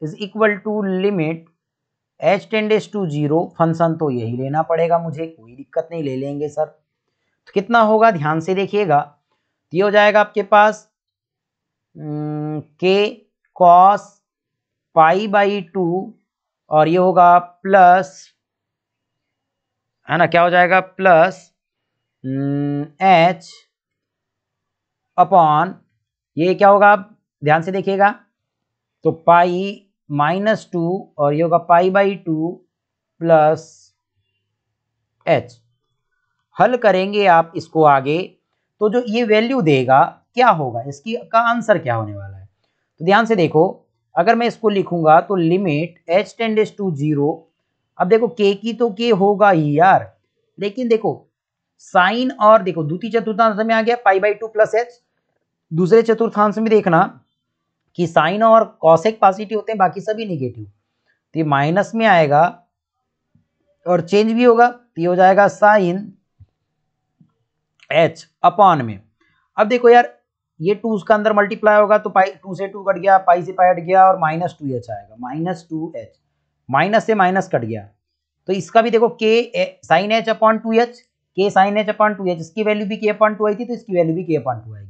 is equal to limit h tends to 0। Function तो यही लेना पड़ेगा मुझे, कोई दिक्कत नहीं, ले लेंगे सर। तो कितना होगा ध्यान से देखिएगा, ये हो जाएगा आपके पास k कॉस पाई बाई 2 और ये होगा प्लस, है ना, क्या हो जाएगा प्लस h अपॉन ये क्या होगा, आप ध्यान से देखिएगा, तो पाई माइनस 2 और ये होगा पाई बाई 2 प्लस h। हल करेंगे आप इसको आगे तो जो ये वैल्यू देगा क्या होगा, इसकी का आंसर क्या होने वाला है। तो ध्यान से देखो अगर मैं इसको लिखूंगा तो लिमिट h टेंडेस टू 0, अब देखो k की तो k होगा ही यार, लेकिन देखो साइन और देखो द्वितीय चतुर्थांश में आ गया पाई बाई 2 प्लस h, दूसरे चतुर्थांश में देखना कि साइन और कॉसेक पॉजिटिव होते हैं बाकी सभी नेगेटिव, तो ये माइनस में आएगा और चेंज भी होगा तो ये हो जाएगा साइन h अपॉन में। अब देखो यार ये 2 उसका अंदर मल्टीप्लाई होगा तो पाई 2 से 2 कट गया, पाई से पाई हट गया और माइनस 2h आएगा, माइनस 2h, माइनस से माइनस कट गया तो इसका भी देखो k sine h upon 2h, k sine h upon 2h, इसकी वैल्यू भी k अपॉन 2 आई थी तो इसकी वैल्यू भी k अपॉन 2 आएगी।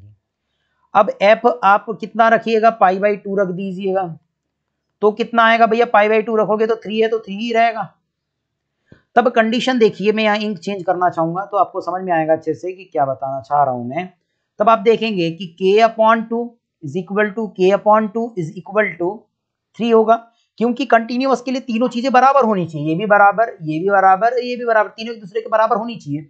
अब f आप कितना रखिएगा, पाई बाई 2 रख दीजिएगा तो कितना आएगा भैया, पाई बाई 2 रखोगे तो 3 है तो 3 ही रहेगा। तब कंडीशन देखिए, मैं यहाँ इंक चेंज करना चाहूंगा तो आपको समझ में आएगा अच्छे से कि क्या बताना चाह रहा हूं मैं। तब आप देखेंगे कि k upon 2 is equal to k upon 2 is equal to 3 होगा, क्योंकि कंटिन्यूअस के लिए तीनों चीजें बराबर होनी चाहिए, ये भी बराबर, ये भी बराबर, ये भी बराबर, तीनों एक दूसरे के बराबर होनी चाहिए।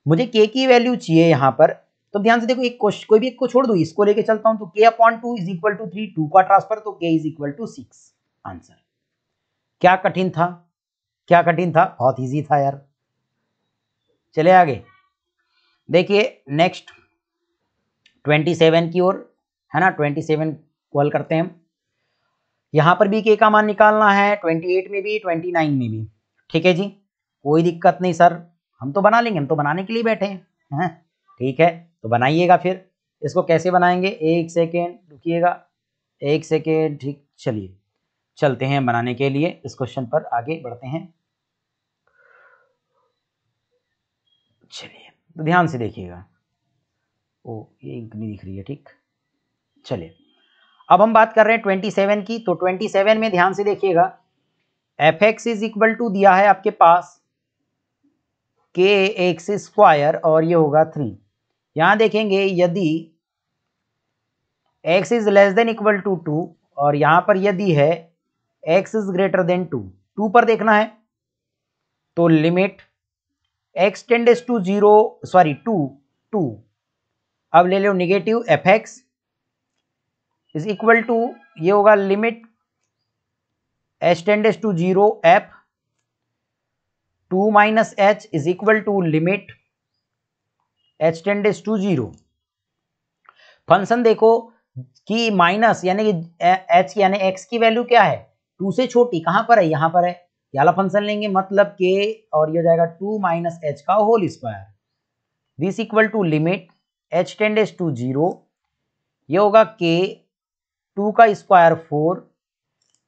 मुझे k की वैल्यू चाहिए यहाँ पर, तो ध्यान से देखो एक कोई भी एक को छोड़ दो, इसको लेके चलता हूं तो k upon 2 is equal to 3, 2 का ट्रांसफर तो k is equal to 6 answer. क्या कठिन था, क्या कठिन था, बहुत इजी था यार। चले आगे देखिए नेक्स्ट 27 की ओर, है ना, 27 को हल करते हैं हम। यहां पर भी k का मान निकालना है, 28 में भी 29 में भी, ठीक है जी, कोई दिक्कत नहीं सर, हम तो बना लेंगे, हम तो बनाने के लिए बैठे हैं, ठीक है, तो बनाइएगा। फिर इसको कैसे बनाएंगे, एक सेकेंड रुकिएगा, एक सेकेंड, ठीक, चलिए चलते हैं बनाने के लिए, इस क्वेश्चन पर आगे बढ़ते हैं। चलिए तो ध्यान से देखिएगा, ओ ये इंक नहीं दिख रही है, ठीक, चलिए अब हम बात कर रहे हैं 27 की। तो 27 में ध्यान से देखिएगा, f x is equal to दिया है आपके पास के एक्स स्क्वायर और ये होगा 3। यहां देखेंगे यदि x is less than equal to 2 और यहां पर यदि है x इज ग्रेटर देन 2 पर देखना है, तो limit x tends to 0 sorry 2 अब ले लो negative f x is equal to ये होगा limit h tends to 0 f 2 minus h is equal to limit h tends to 0। Function देखो कि माइनस यानी कि h यानी x की वैल्यू क्या है 2 से छोटी, कहां पर है, यहां पर है, ये वाला फंक्शन लेंगे मतलब k और ये हो जाएगा 2 माइनस h का whole square this equal to limit h tends to 0, ये होगा k 2 का स्क्वायर 4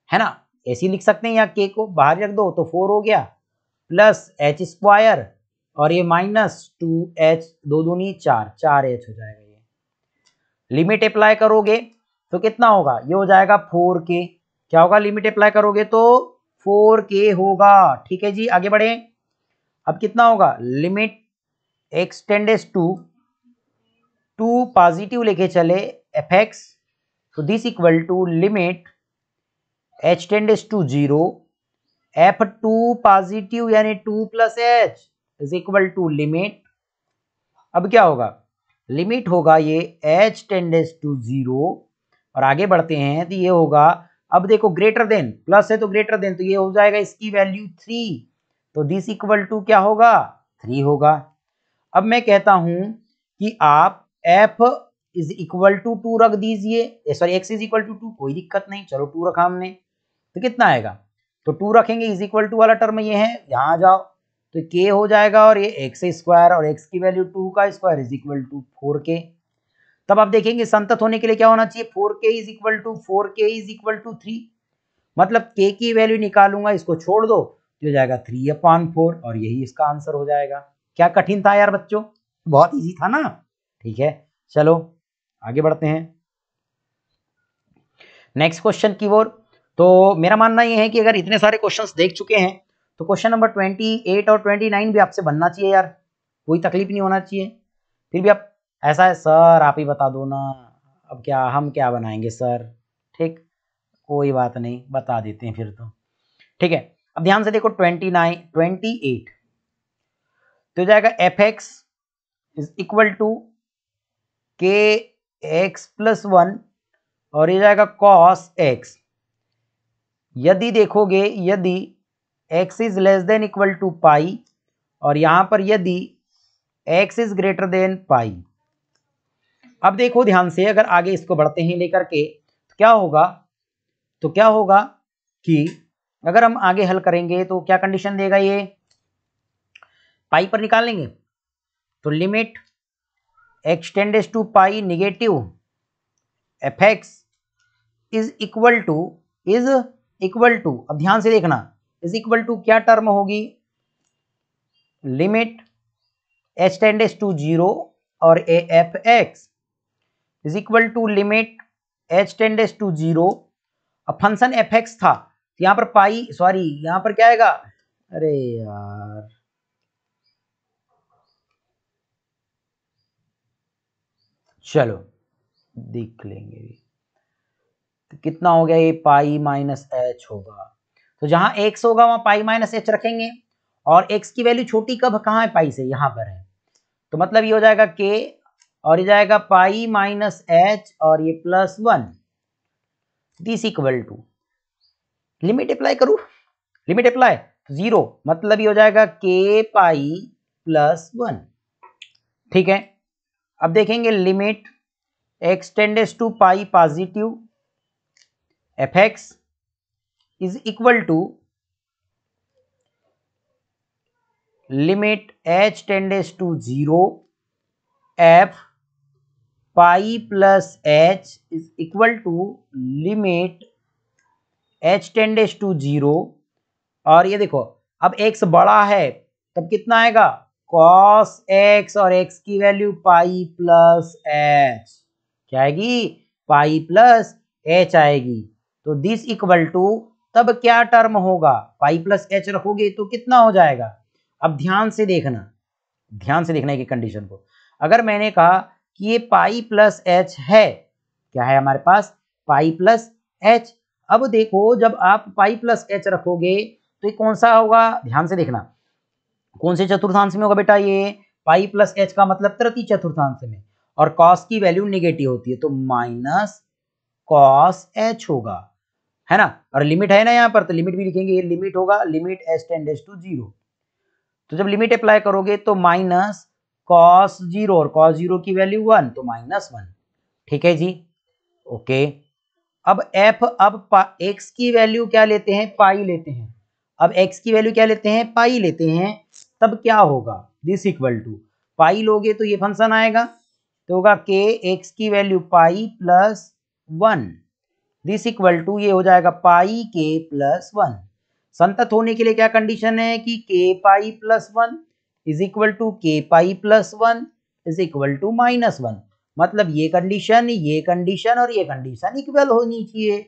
है ना, ऐसे ही लिख सकते हैं, या k को बाहर रख दो तो 4 हो गया प्लस h स्क्वायर और ये माइनस 2h 2 दूनी 4h हो जाएगा। ये लिमिट अप्लाई करोगे तो कितना होगा, ये हो जाएगा 4k, क्या होगा लिमिट अप्लाई करोगे तो 4k होगा। ठीक है जी, आगे बढ़े। अब कितना होगा limit x tends to 2 positive लेके चले एफ एक्स, तो this equal to limit h tends to 0 f2 positive यानी 2 plus h is equal to limit, अब क्या होगा लिमिट होगा ये h टेंड्स टू 0 और आगे बढ़ते हैं तो ये होगा, अब देखो ग्रेटर देन प्लस है तो ग्रेटर देन, तो ये हो जाएगा इसकी वैल्यू 3, तो दिस इक्वल टू क्या होगा 3 होगा। अब मैं कहता हूं कि आप f इज इक्वल टू 2 रख दीजिए, sorry x is equal to 2, कोई दिक्कत नहीं, चलो 2 रखा हमने तो कितना आएगा, तो 2 रखेंगे इज इक्वल टू वाला टर्म ये है, यहां आ जाओ तो k हो जाएगा और ये x स्क्वायर और x की वैल्यू 2 का square is equal to 4k। तब आप देखेंगे संतत होने के लिए क्या होना चाहिए 4k इज इक्वल टू 3, मतलब k की वैल्यू निकालूंगा इसको छोड़ दो तो हो जाएगा 3/4 और यही इसका आंसर हो जाएगा। क्या कठिन था यार बच्चों, बहुत इजी था ना। ठीक है, चलो आगे बढ़ते हैं नेक्स्ट क्वेश्चन की ओर। तो मेरा मानना यह है कि अगर इतने सारे क्वेश्चंस देख चुके हैं तो क्वेश्चन नंबर 28 और 29 भी आपसे बनना चाहिए यार, कोई तकलीफ नहीं होना चाहिए। फिर भी आप ऐसा है सर आप ही बता दो ना, अब क्या हम क्या बनाएंगे सर, ठीक कोई बात नहीं बता देते हैं फिर तो। ठीक है, अब ध्यान से देखो 28 तो जाएगा f x is equal to k x plus 1 और ये जाएगा कॉस एक्स। यदि देखोगे यदि x is less than equal to pi और यहां पर यदि x is greater than pi. अब देखो ध्यान से, अगर आगे इसको बढ़ते हैं लेकर के तो क्या होगा कि अगर हम आगे हल करेंगे तो क्या कंडीशन देगा, ये पाई पर निकाल लेंगे तो limit x tends to pi negative f x is equal to अब ध्यान से देखना इज इक्वल टू क्या टर्म होगी, लिमिट h टेंड्स टू 0 और a f x is equal to limit h tends to 0। अब फंक्शन एफ एक्स था तो यहां पर पाई सॉरी यहां पर क्या आएगा, अरे यार चलो देख लेंगे तो कितना हो गया, ये पाई माइनस एच होगा, तो जहां x होगा वहां पाई माइनस एच रखेंगे और x की वैल्यू छोटी कब कहां है पाई से, यहां पर है, तो मतलब ये हो जाएगा k और ये जाएगा पाई माइनस एच और ये plus 1 this equal to limit apply करूं, लिमिट अप्लाई 0 मतलब ये हो जाएगा k पाई प्लस 1। ठीक है, अब देखेंगे limit x tends to pi positive f x is equal to limit h tends to 0 f pi plus h is equal to limit h tends to 0 और ये देखो अब x बड़ा है तब कितना आएगा cos x और x की वैल्यू पाई प्लस h, क्या आएगी पाई प्लस h आएगी, तो दिस इक्वल टू तब क्या टर्म होगा पाई प्लस h रखोगे तो कितना हो जाएगा। अब ध्यान से देखना ध्यान से देखना है कि कंडीशन को। अगर मैंने कहा कि ये पाई प्लस एच है, क्या है हमारे पास पाई प्लस एच। अब देखो जब आप पाई प्लस एच रखोगे तो ये कौन सा होगा, ध्यान से देखना, कौन से चतुर्थांश में होगा बेटा, ये पाई प्लस एच का मतलब तृतीय चतुर्थांश में, और कॉस की वैल्यू नेगेटिव होती है तो माइनस कॉस एच होगा, है ना। और लिमिट है ना यहाँ पर, तो लिमिट भी लिखेंगे, ये लिमिट होगा, लिमिट एच टेंडेस टू 0। तो जब लिमिट अप्लाई करोगे तो माइनस कॉस 0, और कॉस 0 की वैल्यू 1 तो माइनस 1। ठीक है जी, ओके। अब एफ, अब एक्स की वैल्यू क्या लेते हैं, पाई लेते हैं। अब एक्स की वैल्यू क्या लेते हैं, पाई लेते हैं। तब क्या होगा, दिस इक्वल टू पाई लोगे तो ये फंक्शन आएगा, तो होगा के एक्स की value pi plus 1, this equal to ये हो जाएगा पाई के प्लस 1। संतत होने के लिए क्या कंडीशन है कि k pi plus 1 is equal to k pi plus 1 is equal to minus 1। मतलब ये कंडीशन और ये कंडीशन इक्वल होनी चाहिए।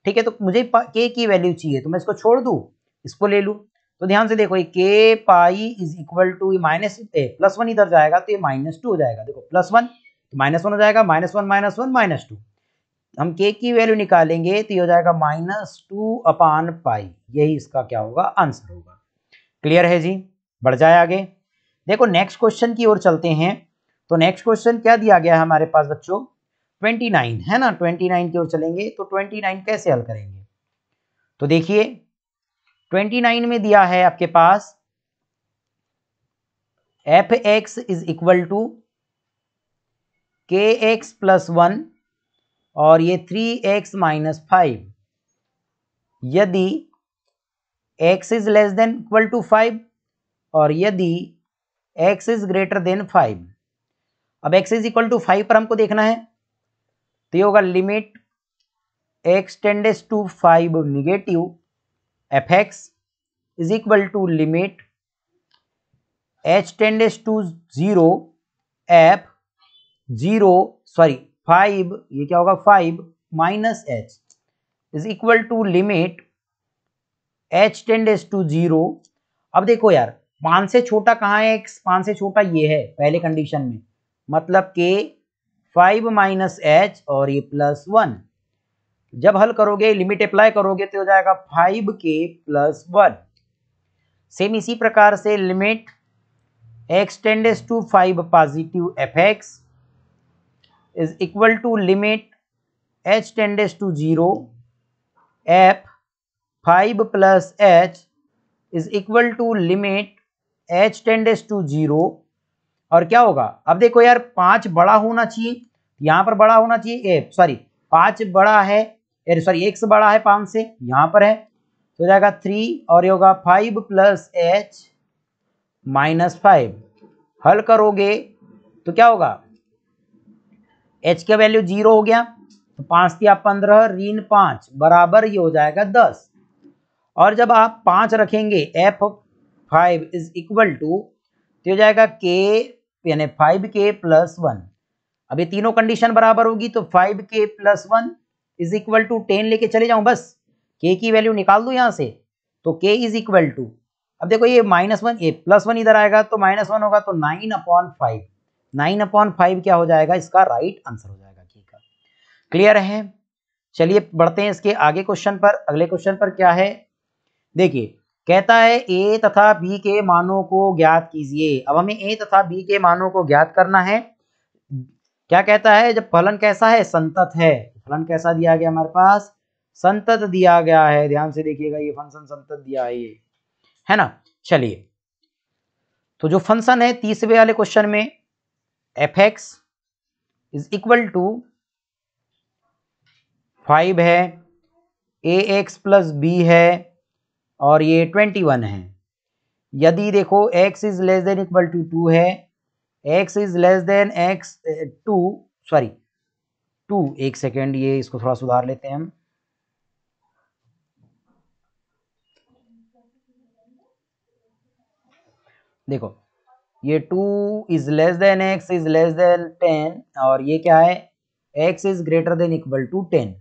ठीक है, तो मुझे के की वैल्यू चाहिए तो मैं इसको छोड़ दूं, इसको ले लूं। तो ध्यान से देखो, ये k pi is equal to minus plus 1 इधर जाएगा तो ये -2 हो जाएगा। देखो +1 तो -1 हो जाएगा, -1 -1 -2। हम के की वैल्यू निकालेंगे तो ये हो जाएगा -2 अपान पाई। यही इसका क्या होगा, आंसर होगा। क्लियर है जी, बढ़ जाए आगे। देखो नेक्स्ट क्वेश्चन की ओर चलते हैं। तो नेक्स्ट क्वेश्चन क्या दिया गया है हमारे पास बच्चों, 29 है ना। 29 की ओर चलेंगे तो 29 कैसे हल करेंगे। तो देखिए 29 में दिया है आपके पास f x is equal to k x plus 1 और ये 3x माइनस 5 यदि x is less than equal to 5 और यदि x इज ग्रेटर देन 5। अब x इज इक्वल टू 5 पर हमको देखना है, तो ये होगा limit x tends to 5 negative f x is equal to limit h tends to 0 f 5, ये क्या होगा 5 minus h is equal to limit h tends to 0। अब देखो यार 5 से छोटा कहाँ है x, 5 से छोटा ये है पहले कंडीशन में, मतलब के 5 माइनस h और ये प्लस 1। जब हल करोगे लिमिट अप्लाई करोगे तो हो जाएगा 5k प्लस 1। सेम इसी प्रकार से limit x tends to 5 positive f x is equal to limit h tends to 0 f 5 plus h is equal to limit h tends to 0। और क्या होगा, अब देखो यार 5 बड़ा होना चाहिए, यहां पर बड़ा होना चाहिए, 5 बड़ा है, x बड़ा है 5 से, यहां पर है तो हो जाएगा 3 और ये होगा 5 प्लस h माइनस 5। हल करोगे तो क्या होगा, h का वैल्यू 0 हो गया तो 5 या 15 ऋण 5 बराबर ये हो जाएगा 10। और जब आप 5 रखेंगे f5 इज इक्वल टू तो हो जाएगा k यानी 5k प्लस 1। अब ये तीनों कंडीशन बराबर होगी तो 5k plus 1 is equal to 10 लेके चले जाऊं, बस k की वैल्यू निकाल दो यहां से, तो k इज इक्वल टू, अब देखो ये -1 ये +1 इधर आएगा तो -1 होगा तो 9/5। 9/5 क्या हो जाएगा, इसका राइट आंसर हो जाएगा k का। क्लियर है, चलिए बढ़ते हैं इसके आगे क्वेश्चन पर। अगले क्वेश्चन पर क्या है, देखिए कहता है a तथा b के मानों को ज्ञात कीजिए। अब हमें a तथा b के मानों को ज्ञात करना है। क्या कहता है, जब फलन कैसा है, संतत है। फलन कैसा दिया गया हमारे पास, संतत दिया गया है। ध्यान से देखिएगा, ये फंक्शन संतत दिया है, ये है ना। चलिए तो जो फंक्शन है तीसरे वाले क्वेश्चन में f x is equal to 5 है, ए एक्स प्लस बी है और ये 21 है। यदि देखो x is less than equal to 2 है, x is less than x 2, एक सेकेंड, ये इसको थोड़ा सुधार लेते हैं हम। देखो ये 2 is less than x is less than 10 और ये क्या है, x is greater than equal to 10।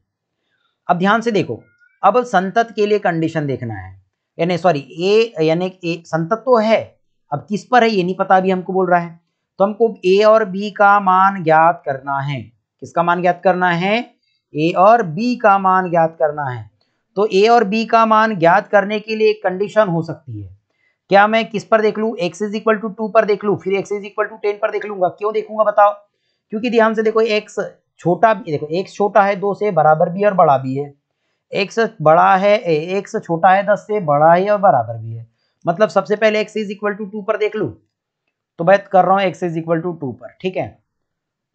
अब ध्यान से देखो, अब संतत के लिए कंडीशन देखना है, यानी सॉरी ए यानी संतत तो है, अब किस पर है ये नहीं पता, अभी हमको बोल रहा है, तो हमको a और b का मान ज्ञात करना है। किसका मान ज्ञात करना है? a और b का मान ज्ञात करना है। तो a और b का मान ज्ञात करने के लिए एक कंडीशन हो सकती है। क्या मैं किस पर देख लूं? x इज इक्वल टू 2 पर देख लूं, फिर x इज इक्वल टू 10 पर देख लूंगा। क्यों देखूंगा बताओ? क्योंकि ध्यान से देखो, x छोटा, देखो x छोटा है 2 से, बराबर भी और बड़ा भी है। x बड़ा है, x छोटा है 10 से, बड़ा है और बराबर भी है। मतलब सबसे पहले x इज इक्वल टू 2 पर देख लूं, तो मैं कर रहा हूं x इज इक्वल टू 2 पर, ठीक है।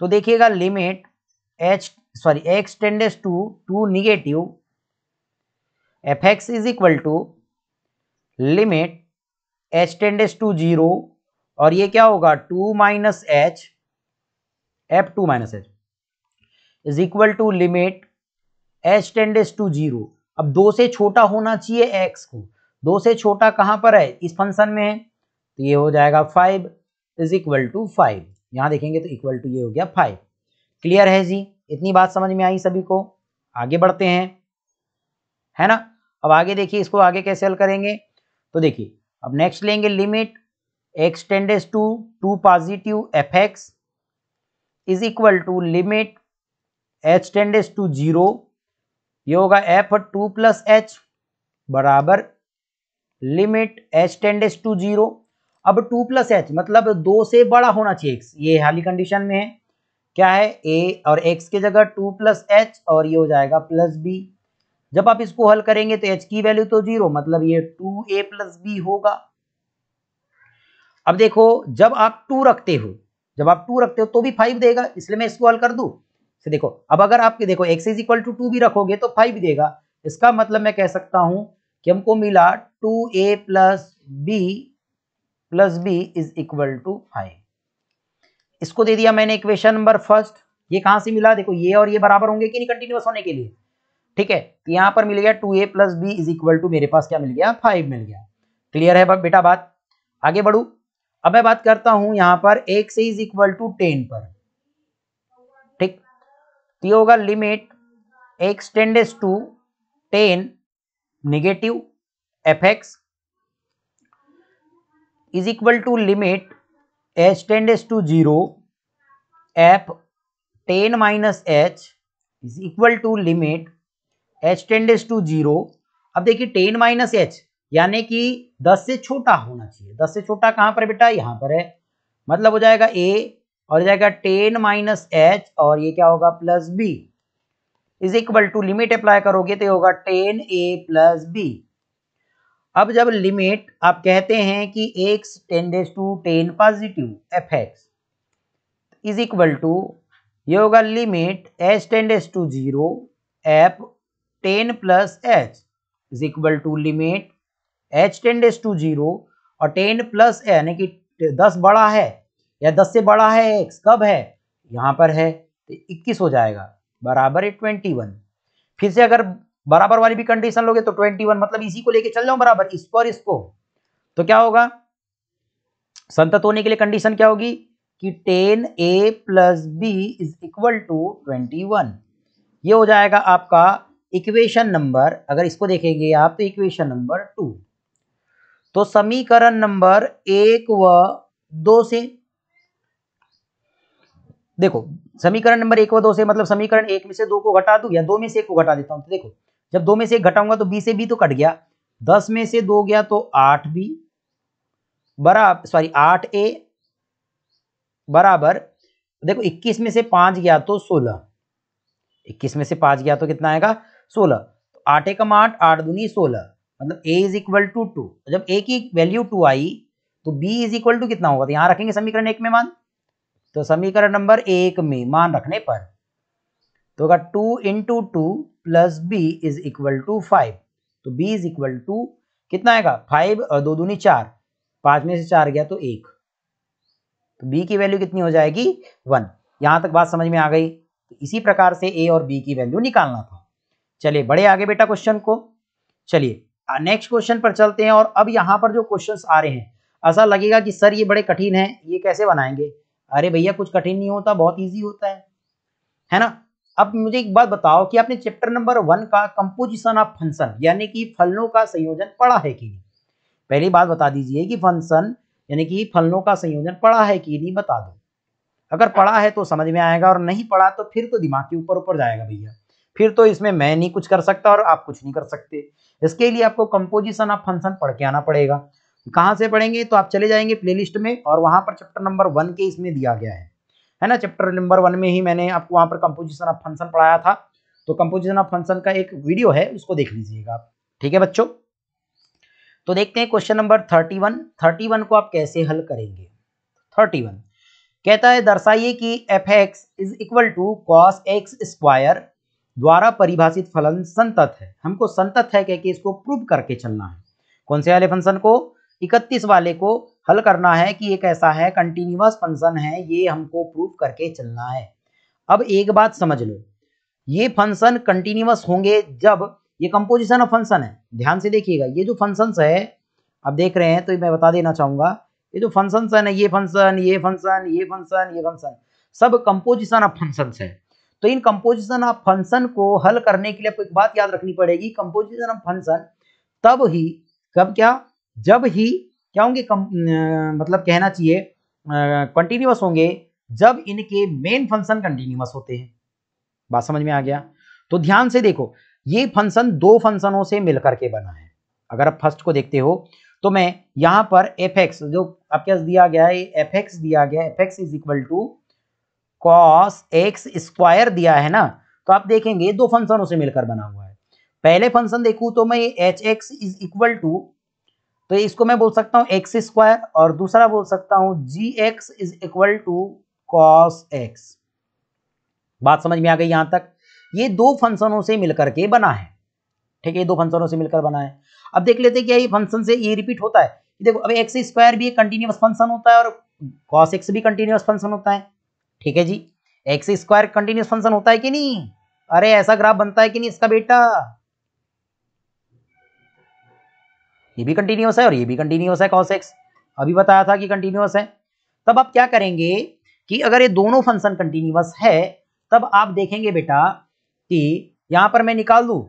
तो देखिएगा limit x tends to negative fx is equal to limit h tends to 0, और ये क्या होगा 2 minus h f2 minus h is equal to limit h tends to 0। अब 2 से छोटा होना चाहिए x को, 2 से छोटा कहां पर है? इस फंक्शन में है, तो ये हो जाएगा 5 इज इक्वल टू 5। यहां देखेंगे तो इक्वल टू ये हो गया 5। क्लियर है जी? इतनी बात समझ में आई सभी को? आगे बढ़ते हैं, है ना। अब आगे देखिए, इसको आगे कैसे हल करेंगे। तो देखिए, अब नेक्स्ट लेंगे limit x tends to 2 positive fx is equal to limit h tends to 0, ये होगा f2 प्लस h बराबर लिमिट h टेंडेस टू 0। अब 2 प्लस h मतलब 2 से बड़ा होना चाहिए x, ये हाली कंडीशन में है। क्या है? a और x की जगह 2 प्लस h और ये हो जाएगा प्लस b। जब आप इसको हल करेंगे तो h की वैल्यू तो 0, मतलब ये 2a प्लस b होगा। अब देखो, जब आप 2 रखते हो तो भी 5 देगा, इसलिए मैं इसको हल कर दूं। तो देखो, अब अगर आप देखो x इज इक्वल टू 2 भी रखोगे तो 5 देगा। इसका मतलब मैं कह सकता हूं कि हमको मिला 2a plus b is equal to 5। इसको दे दिया मैंने इक्वेशन नंबर फर्स्ट। ये कहां से मिला? देखो, ये और ये बराबर होंगे कि नहीं कंटिन्यूअस होने के लिए, ठीक है। तो यहां पर मिल गया 2a plus b is equal to, मेरे पास क्या मिल गया? 5 मिल गया। क्लियर है बेटा बात? आगे बढ़ू। अब मैं बात करता हूं यहां पर x इज इक्वल टू 10 पर, ठीक। तो ये होगा limit x tends to 10 negative fx is equal to limit h tends to 0 f 10 minus h is equal to limit h tends to 0। अब देखिए 10 माइनस h यानी कि 10 से छोटा होना चाहिए। 10 से छोटा कहां पर बेटा? यहां पर है, मतलब हो जाएगा a और हो जाएगा 10 माइनस h और ये क्या होगा? Plus b is equal to limit apply करोगे तो ये होगा 10a प्लस b। अब जब लिमिट आप कहते हैं कि x tends to 10 positive fx is equal to, ये होगा limit h tends to 0 f 10 plus h is equal to limit h tends to 0 और 10 प्लस यानी कि 10 बड़ा है या 10 से बड़ा है x, कब है? यहां पर है, तो 21 हो जाएगा बराबर है 21। फिर से अगर बराबर वाली भी कंडीशन लोगे तो 21, मतलब इसी को लेके चल जाओ बराबर, इसको और इसको, तो क्या होगा? संतत होने के लिए कंडीशन क्या होगी कि 10a plus b is equal to 21। ये हो जाएगा आपका इक्वेशन नंबर, अगर इसको देखेंगे आप तो इक्वेशन नंबर 2। तो समीकरण नंबर 1 व 2 से देखो, समीकरण नंबर 1 व 2 से मतलब समीकरण 1 में से 2 को घटा दूं या 2 में से 1 को घटा देता हूं। तो देखो, जब 2 में से 1 घटाऊंगा तो b से b तो कट गया, 10 में से 2 गया तो 8b बराबर 8a बराबर, देखो 21 में से 5 गया तो 16, 21 में से 5 गया तो कितना आएगा? 16। तो 8 एकम 8, 8 दूनी 16, मतलब a इज इक्वल टू 2। जब a की वैल्यू 2 आई तो b इज इक्वल टू कितना होगा? तो यहां रखेंगे समीकरण 1 में मान, तो समीकरण नंबर 1 में मान रखने पर तो होगा 2 into 2 plus b is equal to 5। तो b इज इक्वल टू कितना आएगा? 5 और 2 दूनी 4, 5 में से 4 गया तो 1, तो b की वैल्यू कितनी हो जाएगी? 1। यहां तक बात समझ में आ गई। तो इसी प्रकार से a और b की वैल्यू निकालना था। चलिए बढ़े आगे बेटा क्वेश्चन को। चलिए नेक्स्ट क्वेश्चन पर चलते हैं। और अब यहाँ पर जो क्वेश्चंस आ रहे हैं, ऐसा लगेगा कि सर ये बड़े कठिन हैं, ये कैसे बनाएंगे? अरे भैया कुछ कठिन नहीं होता, बहुत इजी होता है ना। अब मुझे एक बात बताओ कि आपने चैप्टर नंबर 1 का कंपोजिशन ऑफ फंक्शन यानी कि फलनों का संयोजन पढ़ा है कि नहीं? पहली बात बता दीजिए कि फंक्शन यानी कि फलनों का संयोजन पढ़ा है कि नहीं बता दो। अगर पढ़ा है तो समझ में आएगा और नहीं पढ़ा तो फिर तो दिमाग के ऊपर ऊपर जाएगा भैया, फिर तो इसमें मैं नहीं कुछ कर सकता और आप कुछ नहीं कर सकते। इसके लिए आपको कंपोजिशन ऑफ फंक्शन पढ़ के आना पड़ेगा। कहाँ से पढ़ेंगे, तो आप चले जाएंगे प्लेलिस्ट में और वहां पर चैप्टर नंबर 1 के इसमें दिया गया है ना। चैप्टर नंबर 1 में ही मैंने आपको वहां पर कंपोजिशन ऑफ फंक्शन पढ़ाया था, तो कंपोजिशन ऑफ फंक्शन का एक वीडियो है, उसको देख लीजिएगा आप। ठीक है बच्चों, तो देखते हैं क्वेश्चन नंबर 31 को आप कैसे हल करेंगे। 31 कहता है दर्शाइए कि f(x) is equal to cos x square द्वारा परिभाषित फलन संतत है। हमको संतत है कह के इसको प्रूव करके चलना है। कौन से वाले फंक्शन को, 31 वाले को हल करना है कि ये कैसा है, कंटिन्यूअस फंक्शन है, ये हमको प्रूव करके चलना है। अब एक बात समझ लो, ये फंक्शन कंटिन्यूअस होंगे जब ये कंपोजिशन ऑफ फंक्शन है। ध्यान से देखिएगा, ये जो फंक्शंस है आप देख रहे हैं, तो मैं बता देना चाहूंगा, ये जो फंक्शंस है ना, ये फंक्शन, ये फंक्शन, ये फंक्शन, ये फंक्शन, सब कंपोजिशन ऑफ फंक्शंस है। तो इन कंपोजिशन ऑफ फंक्शन को हल करने के लिए आपको एक बात याद रखनी पड़ेगी, कंपोजिशन ऑफ फंक्शन तब ही, कब क्या, जब ही क्या होंगे, मतलब कहना चाहिए कंटिन्यूअस होंगे जब इनके मेन फंक्शन कंटिन्यूअस होते हैं। बात समझ में आ गया। तो ध्यान से देखो, ये फंक्शन दो फंक्शनों से मिलकर के बना है। अगर आप फर्स्ट को देखते हो तो मैं यहां पर f(x) जो आपके पास दिया गया है, f(x) दिया गया है, f(x) is equal to cos x square दिया है ना, तो आप देखेंगे दो फंक्शनों से मिलकर बना हुआ है। पहले फंक्शन देखूं तो मैं hx इज इक्वल टू, तो इसको मैं बोल सकता हूं एक्स स्क्वायर, और दूसरा बोल सकता हूं gx is equal to cos x. बात समझ में आ गई यहां तक। ये दो फंक्शनों से मिलकर के बना है। ठीक है, दो फंक्शनों से मिलकर बना है। अब देख लेते हैं क्या ये फंक्शन से ये रिपीट होता है। देखो अब एक्स स्क्वायर भी एक कंटिन्यूअस फंक्शन होता है और कॉस एक्स भी कंटिन्यूअस फंक्शन होता है। ठीक है g, x square continuous function होता है कि नहीं, अरे ऐसा ग्राफ बनता है कि नहीं इसका बेटा, ये भी कंटिन्यूअस है और ये भी कंटिन्यूअस है, कॉस एक्स अभी बताया था कि कंटिन्यूअस है। तब आप क्या करेंगे कि अगर ये दोनों फंक्शन कंटिन्यूअस है तब आप देखेंगे बेटा कि यहां पर मैं निकाल दू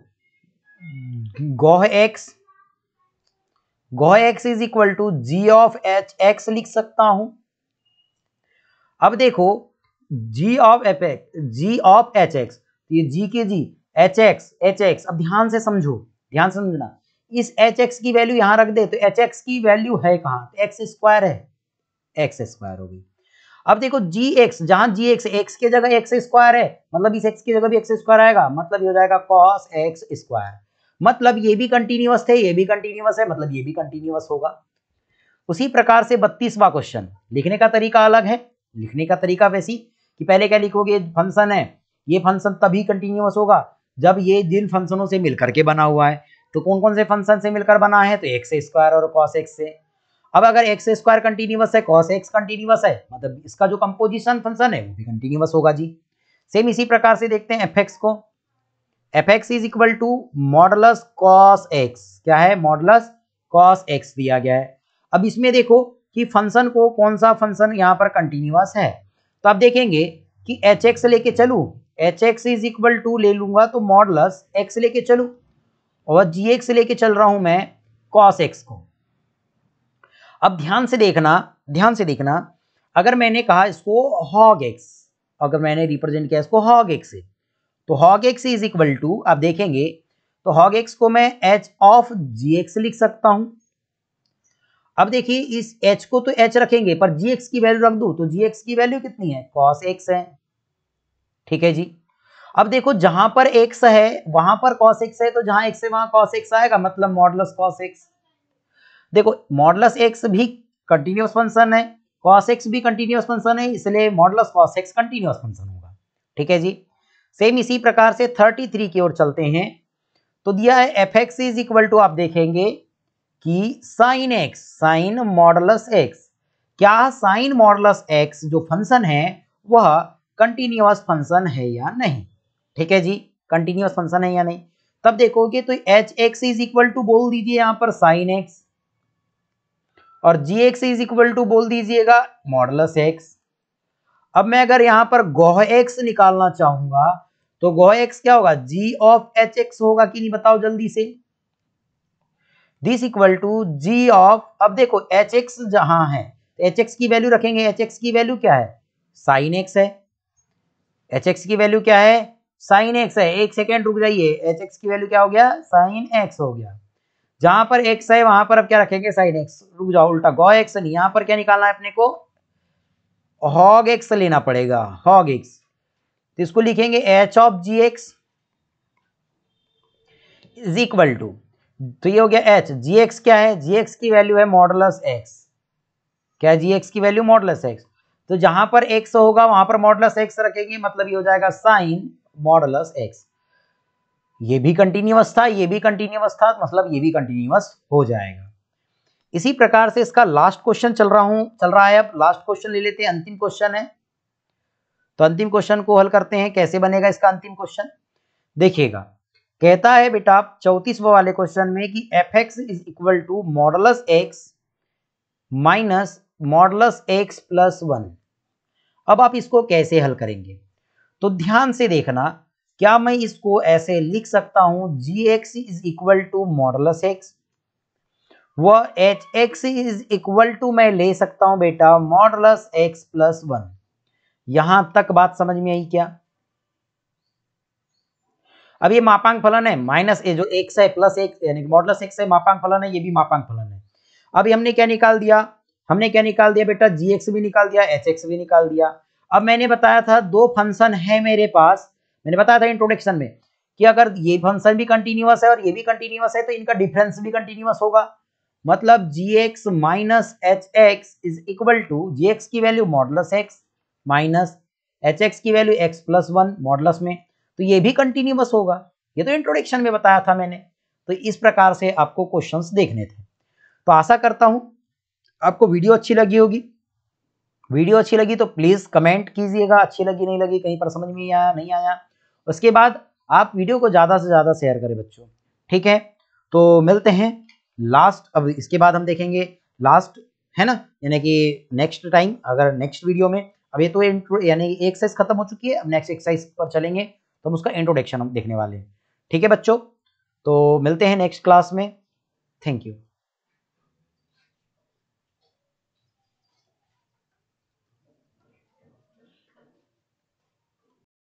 g o h x is equal to g of h x लिख सकता हूं। अब देखो जी ऑफ एच एक्स, ये जी के जी एच एक्स, अब ध्यान से समझो, ध्यान से समझना, इस एच एक्स की वैल्यू यहां रख दे तो एच एक्स की वैल्यू है कहां, एक्स स्क्वायर है, एक्स स्क्वायर होगी। अब देखो जी एक्स, जहां जी एक्स के जगह एक्स स्क्वायर है, मतलब इस एक्स की जगह भी एक्स स्क्वायर आएगा, मतलब ये हो जाएगा कॉस एक्स स्क्वायर। मतलब ये भी कंटिन्यूअस थे, ये भी कंटिन्यूअस है, मतलब ये भी कंटिन्यूअस होगा। उसी प्रकार से 32वां क्वेश्चन, लिखने का तरीका अलग है। लिखने का तरीका वैसी कि पहले क्या लिखोगे, फंक्शन है, ये फंक्शन तभी कंटिन्यूअस होगा जब ये जिन फंक्शनों से मिलकर के बना हुआ है। तो कौन कौन से फंक्शन से मिलकर बना है, तो एक्स स्क्वायर और कॉस एक्स से। अब अगर एक्स स्क्वायर कंटिन्यूअस है, कॉस एक्स कंटिन्यूअस है, मतलब इसका जो कंपोजिशन फंक्शन है वो भी कंटिन्यूअस होगा जी। सेम इसी प्रकार से देखते हैं एफ एक्स को, f x is equal to modulus cos x, क्या है, मॉडुलस कॉस एक्स दिया गया है। अब इसमें देखो कि फंक्शन को कौन सा फंक्शन यहाँ पर कंटिन्यूअस है, तो आप देखेंगे कि एच एक्स लेके चलू, h x is equal to ले लूंगा तो मॉडुलस एक्स लेके चलू, और जी एक्स लेके चल रहा हूं मैं कॉस एक्स को। अब ध्यान से देखना, अगर मैंने कहा इसको हॉग एक्स, अगर मैंने रिप्रेजेंट किया इसको हॉग एक्स से, तो h o g x is equal to, आप देखेंगे तो हॉग एक्स को मैं एच ऑफ जी एक्स लिख सकता हूं। अब देखिए इस h को तो h रखेंगे पर gx की वैल्यू रख दूं तो gx की वैल्यू कितनी है, cos x है। ठीक है जी, अब देखो जहां पर x है वहां पर cos x है, तो जहां x है वहां cos x आएगा, मतलब मॉडुलस cos x। देखो मॉडुलस x भी कंटिन्यूअस फंक्शन है, cos x भी कंटिन्यूअस फंक्शन है, इसलिए modulus cos x continuous function होगा। ठीक है जी, सेम इसी प्रकार से 33 की ओर चलते हैं। तो दिया है f x is equal to, आप देखेंगे कि sine x, sine modulus x, क्या साइन मॉडुलस एक्स जो फंक्शन है वह कंटिन्यूअस फंक्शन है या नहीं। ठीक है जी, कंटिन्यूअस फंक्शन है या नहीं। तब देखोगे तो h x is equal to बोल दीजिए यहां पर साइन एक्स, और g x is equal to बोल दीजिएगा मॉडुलस एक्स। अब मैं अगर यहां पर गोह एक्स निकालना चाहूंगा तो गोह एक्स क्या होगा, जी ऑफ एच एक्स होगा कि नहीं, बताओ जल्दी से। This equal to g of, अब देखो एच एक्स जहां है एच एक्स की वैल्यू रखेंगे, एच एक्स की वैल्यू क्या है साइन एक्स है, एच एक्स की वैल्यू क्या है साइन एक्स है, एक सेकेंड रुक जाइए, एच एक्स की वैल्यू क्या हो गया साइन एक्स हो गया, जहां पर एक्स है वहां पर अब क्या रखेंगे साइन एक्स, रुक जाओ उल्टा गॉ एक्स नहीं, यहां पर क्या निकालना है अपने को हॉग एक्स लेना पड़ेगा, हॉग एक्स, तो इसको लिखेंगे h of g x is equal to, तो ये हो गया एच, जी एक्स क्या है, जी एक्स की वैल्यू है मॉडुलस एक्स, क्या है जी एक्स की वैल्यू मॉडुलस एक्स, तो जहां पर एक्स होगा वहां पर मॉडुलस एक्स रखेंगे, मतलब ये हो जाएगा साइन मॉडुलस एक्स, ये भी कंटिन्यूअस था ये भी कंटिन्यूअस था, मतलब ये भी कंटिन्यूअस हो जाएगा। इसी प्रकार से इसका लास्ट क्वेश्चन चल रहा है, अब लास्ट क्वेश्चन ले लेते हैं, अंतिम क्वेश्चन है, तो अंतिम क्वेश्चन को हल करते हैं, कैसे बनेगा इसका अंतिम क्वेश्चन देखिएगा, कहता है बेटा 34वें वाले क्वेश्चन में कि f x is equal to modulus x minus modulus x plus 1। अब आप इसको कैसे हल करेंगे, तो ध्यान से देखना, क्या मैं इसको ऐसे लिख सकता हूं g x is equal to modulus x, वह h x is equal to मैं ले सकता हूं बेटा मॉडुलस एक्स प्लस 1। यहां तक बात समझ में आई क्या? अब ये मापांक फलन है, माइनस ए जो एक्स है प्लस एक्स यानी कि मॉडुलस एक्स है मापांक फलन है, ये भी मापांक फलन है। अभी हमने क्या निकाल दिया, हमने क्या निकाल दिया बेटा जी एक्स भी निकाल दिया, एच एक्स भी निकाल दिया। अब मैंने बताया था दो फंक्शन है मेरे पास, मैंने बताया था इंट्रोडक्शन में कि अगर ये फंक्शन भी कंटिन्यूअस है और ये भी कंटिन्यूअस है तो इनका डिफरेंस भी कंटिन्यूअस होगा, मतलब g x minus h x is equal to g x की value modulus x minus h x की वैल्यू एक्स प्लस 1 मॉडुलस में, तो ये भी कंटिन्यूअस होगा, ये तो इंट्रोडक्शन में बताया था मैंने। तो इस प्रकार से आपको क्वेश्चंस देखने थे। तो आशा करता हूं आपको वीडियो अच्छी लगी होगी, वीडियो अच्छी लगी तो प्लीज कमेंट कीजिएगा, अच्छी लगी नहीं लगी, कहीं पर समझ में आया नहीं आया, उसके बाद आप वीडियो को ज्यादा से ज्यादा शेयर करें बच्चों, ठीक है। तो मिलते हैं लास्ट, अब इसके बाद हम देखेंगे लास्ट है ना, यानी कि नेक्स्ट टाइम, अगर नेक्स्ट वीडियो में, अब ये तो यानी एक्सरसाइज खत्म हो चुकी है, अब नेक्स्ट एक्सरसाइज पर चलेंगे, तो हम उसका इंट्रोडक्शन हम देखने वाले हैं, ठीक है बच्चों। तो मिलते हैं नेक्स्ट क्लास में, थैंक यू।